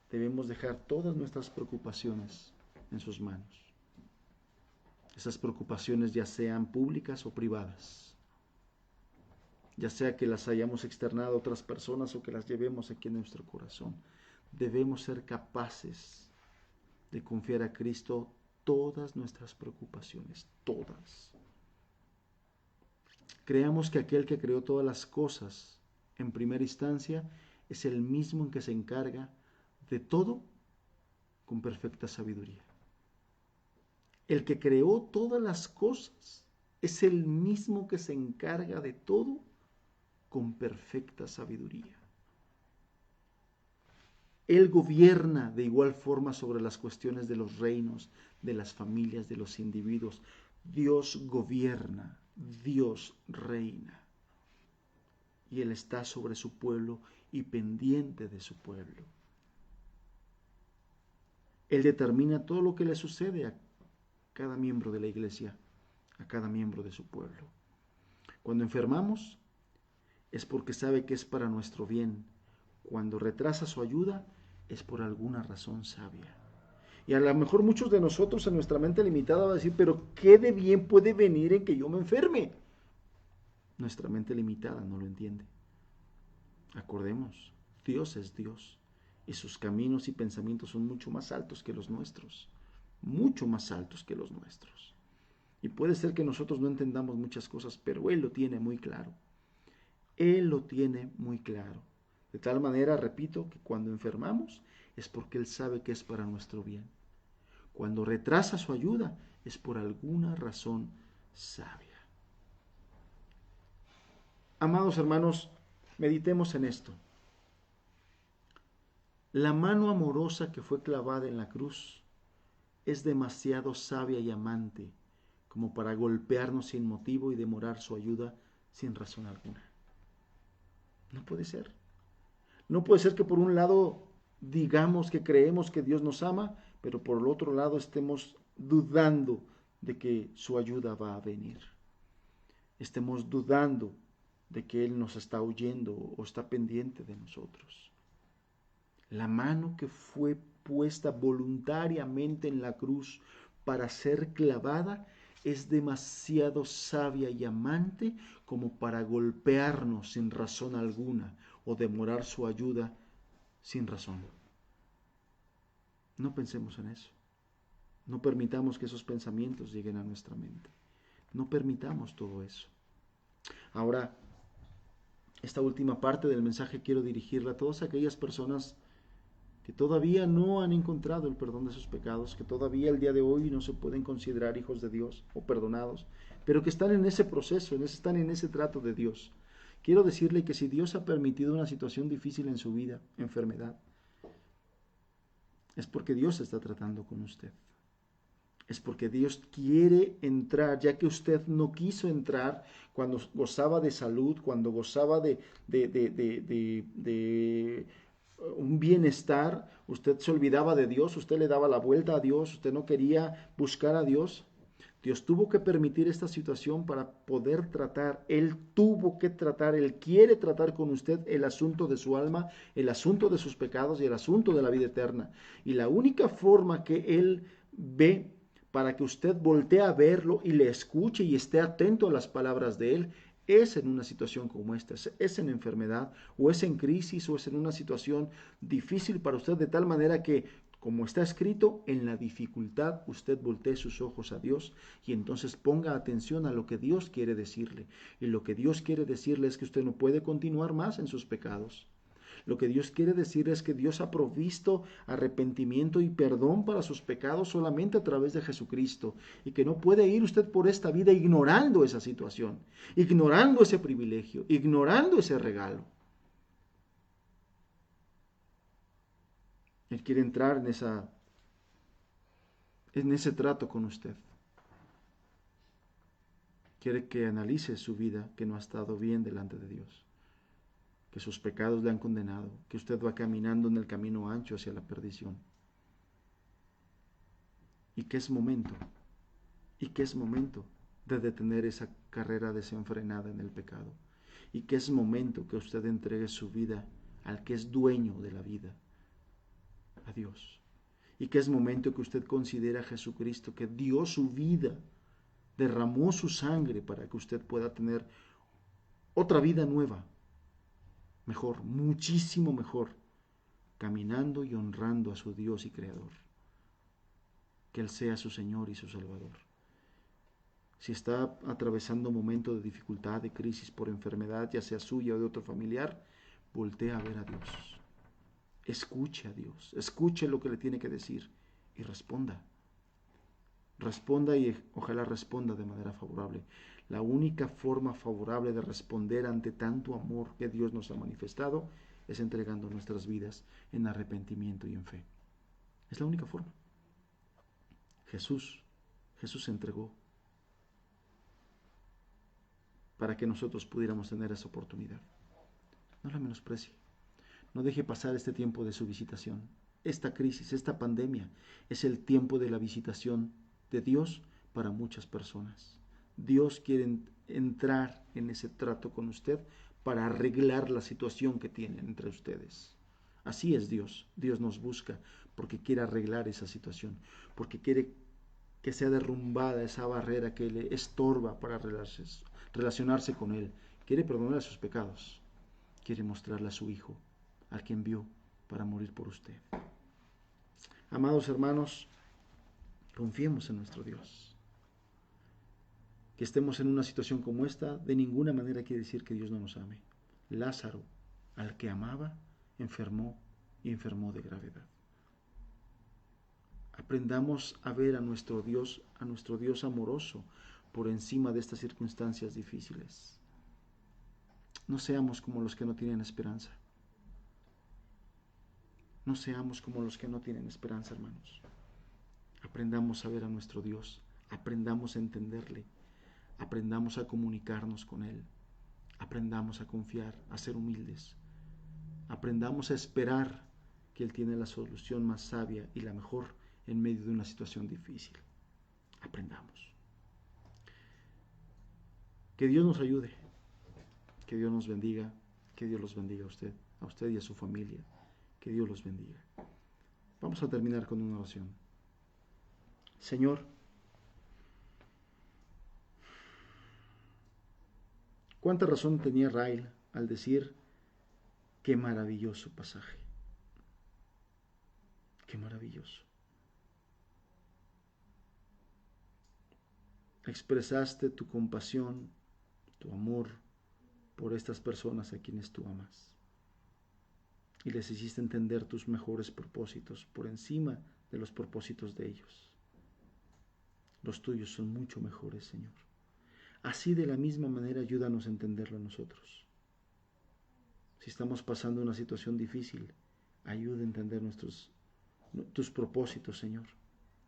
debemos dejar todas nuestras preocupaciones en sus manos. Esas preocupaciones ya sean públicas o privadas, ya sea que las hayamos externado a otras personas o que las llevemos aquí en nuestro corazón. Debemos ser capaces de confiar a Cristo todas nuestras preocupaciones, todas. Creamos que aquel que creó todas las cosas en primera instancia es el mismo en que se encarga de todo con perfecta sabiduría. El que creó todas las cosas es el mismo que se encarga de todo con perfecta sabiduría. Él gobierna de igual forma sobre las cuestiones de los reinos, de las familias, de los individuos. Dios gobierna, Dios reina. Y Él está sobre su pueblo y pendiente de su pueblo. Él determina todo lo que le sucede a cada miembro de la iglesia, a cada miembro de su pueblo. Cuando enfermamos, es porque sabe que es para nuestro bien. Cuando retrasa su ayuda, es por alguna razón sabia. Y a lo mejor muchos de nosotros en nuestra mente limitada va a decir, pero ¿qué de bien puede venir en que yo me enferme? Nuestra mente limitada no lo entiende. Acordemos, Dios es Dios y sus caminos y pensamientos son mucho más altos que los nuestros, mucho más altos que los nuestros. Y puede ser que nosotros no entendamos muchas cosas, pero Él lo tiene muy claro. Él lo tiene muy claro. De tal manera, repito, que cuando enfermamos es porque Él sabe que es para nuestro bien. Cuando retrasa su ayuda es por alguna razón sabia. Amados hermanos, meditemos en esto. La mano amorosa que fue clavada en la cruz es demasiado sabia y amante como para golpearnos sin motivo y demorar su ayuda sin razón alguna. No puede ser. No puede ser que por un lado digamos que creemos que Dios nos ama, pero por el otro lado estemos dudando de que su ayuda va a venir. Estemos dudando de que Él nos está oyendo o está pendiente de nosotros. La mano que fue puesta voluntariamente en la cruz para ser clavada es demasiado sabia y amante como para golpearnos sin razón alguna o demorar su ayuda sin razón. No pensemos en eso. No permitamos que esos pensamientos lleguen a nuestra mente. No permitamos todo eso. Ahora, esta última parte del mensaje quiero dirigirla a todas aquellas personas que todavía no han encontrado el perdón de sus pecados, que todavía el día de hoy no se pueden considerar hijos de Dios o perdonados, pero que están en ese proceso, están en ese trato de Dios. Quiero decirle que si Dios ha permitido una situación difícil en su vida, enfermedad, es porque Dios está tratando con usted. Es porque Dios quiere entrar, ya que usted no quiso entrar cuando gozaba de salud, cuando gozaba de un bienestar, usted se olvidaba de Dios, usted le daba la vuelta a Dios, usted no quería buscar a Dios. Dios tuvo que permitir esta situación para poder tratar, Él tuvo que tratar, Él quiere tratar con usted el asunto de su alma, el asunto de sus pecados y el asunto de la vida eterna. Y la única forma que Él ve para que usted voltee a verlo y le escuche y esté atento a las palabras de Él, es en una situación como esta, es en enfermedad, o es en crisis, o es en una situación difícil para usted, de tal manera que, como está escrito, en la dificultad usted voltee sus ojos a Dios y entonces ponga atención a lo que Dios quiere decirle. Y lo que Dios quiere decirle es que usted no puede continuar más en sus pecados. Lo que Dios quiere decir es que Dios ha provisto arrepentimiento y perdón para sus pecados solamente a través de Jesucristo, y que no puede ir usted por esta vida ignorando esa situación, ignorando ese privilegio, ignorando ese regalo. Él quiere entrar en ese trato con usted. Quiere que analice su vida, que no ha estado bien delante de Dios, que sus pecados le han condenado, que usted va caminando en el camino ancho hacia la perdición. Y que es momento de detener esa carrera desenfrenada en el pecado. Y que es momento que usted entregue su vida al que es dueño de la vida, a Dios. Y que es momento que usted considere a Jesucristo, que dio su vida, derramó su sangre para que usted pueda tener otra vida nueva, mejor, muchísimo mejor, caminando y honrando a su Dios y Creador. Que Él sea su Señor y su Salvador. Si está atravesando un momento de dificultad, de crisis por enfermedad, ya sea suya o de otro familiar, voltee a ver a Dios. Escuche a Dios, escuche lo que le tiene que decir y responda. Responda y ojalá responda de manera favorable. La única forma favorable de responder ante tanto amor que Dios nos ha manifestado es entregando nuestras vidas en arrepentimiento y en fe. Es la única forma. Jesús se entregó para que nosotros pudiéramos tener esa oportunidad. No la menosprecie. No deje pasar este tiempo de su visitación. Esta crisis, esta pandemia, es el tiempo de la visitación de Dios para muchas personas. Dios quiere entrar en ese trato con usted para arreglar la situación que tienen entre ustedes. Así es Dios. Dios nos busca porque quiere arreglar esa situación, porque quiere que sea derrumbada esa barrera que le estorba para relacionarse con Él. Quiere perdonar sus pecados. Quiere mostrarle a su Hijo, al que envió para morir por usted. Amados hermanos, confiemos en nuestro Dios. Que estemos en una situación como esta, de ninguna manera quiere decir que Dios no nos ame. Lázaro, al que amaba, enfermó y enfermó de gravedad. Aprendamos a ver a nuestro Dios amoroso por encima de estas circunstancias difíciles. No seamos como los que no tienen esperanza. No seamos como los que no tienen esperanza, hermanos. Aprendamos a ver a nuestro Dios, aprendamos a entenderle, aprendamos a comunicarnos con Él, aprendamos a confiar, a ser humildes, aprendamos a esperar que Él tiene la solución más sabia y la mejor en medio de una situación difícil. Aprendamos. Que Dios nos ayude, que Dios nos bendiga, que Dios los bendiga a usted y a su familia. Que Dios los bendiga. Vamos a terminar con una oración. Señor, cuánta razón tenía Rael al decir, qué maravilloso pasaje. Qué maravilloso. Expresaste tu compasión, tu amor por estas personas a quienes tú amas. Y les hiciste entender tus mejores propósitos por encima de los propósitos de ellos. Los tuyos son mucho mejores, Señor. Así de la misma manera ayúdanos a entenderlo nosotros. Si estamos pasando una situación difícil, ayuda a entender tus propósitos, Señor,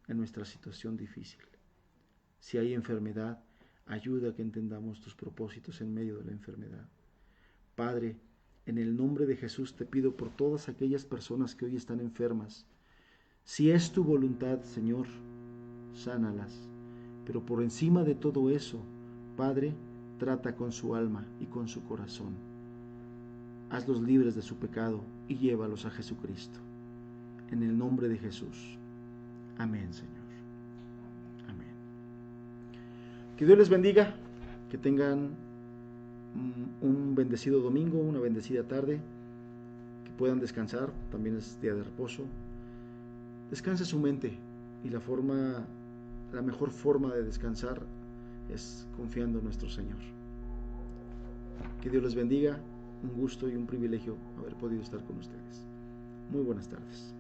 en nuestra situación difícil. Si hay enfermedad, ayuda a que entendamos tus propósitos en medio de la enfermedad. Padre, en el nombre de Jesús te pido por todas aquellas personas que hoy están enfermas. Si es tu voluntad, Señor, sánalas. Pero por encima de todo eso, Padre, trata con su alma y con su corazón. Hazlos libres de su pecado y llévalos a Jesucristo. En el nombre de Jesús. Amén, Señor. Que Dios les bendiga, que tengan un bendecido domingo, una bendecida tarde, que puedan descansar, también es día de reposo. Descanse su mente, y la mejor forma de descansar es confiando en nuestro Señor. Que Dios les bendiga, un gusto y un privilegio haber podido estar con ustedes. Muy buenas tardes.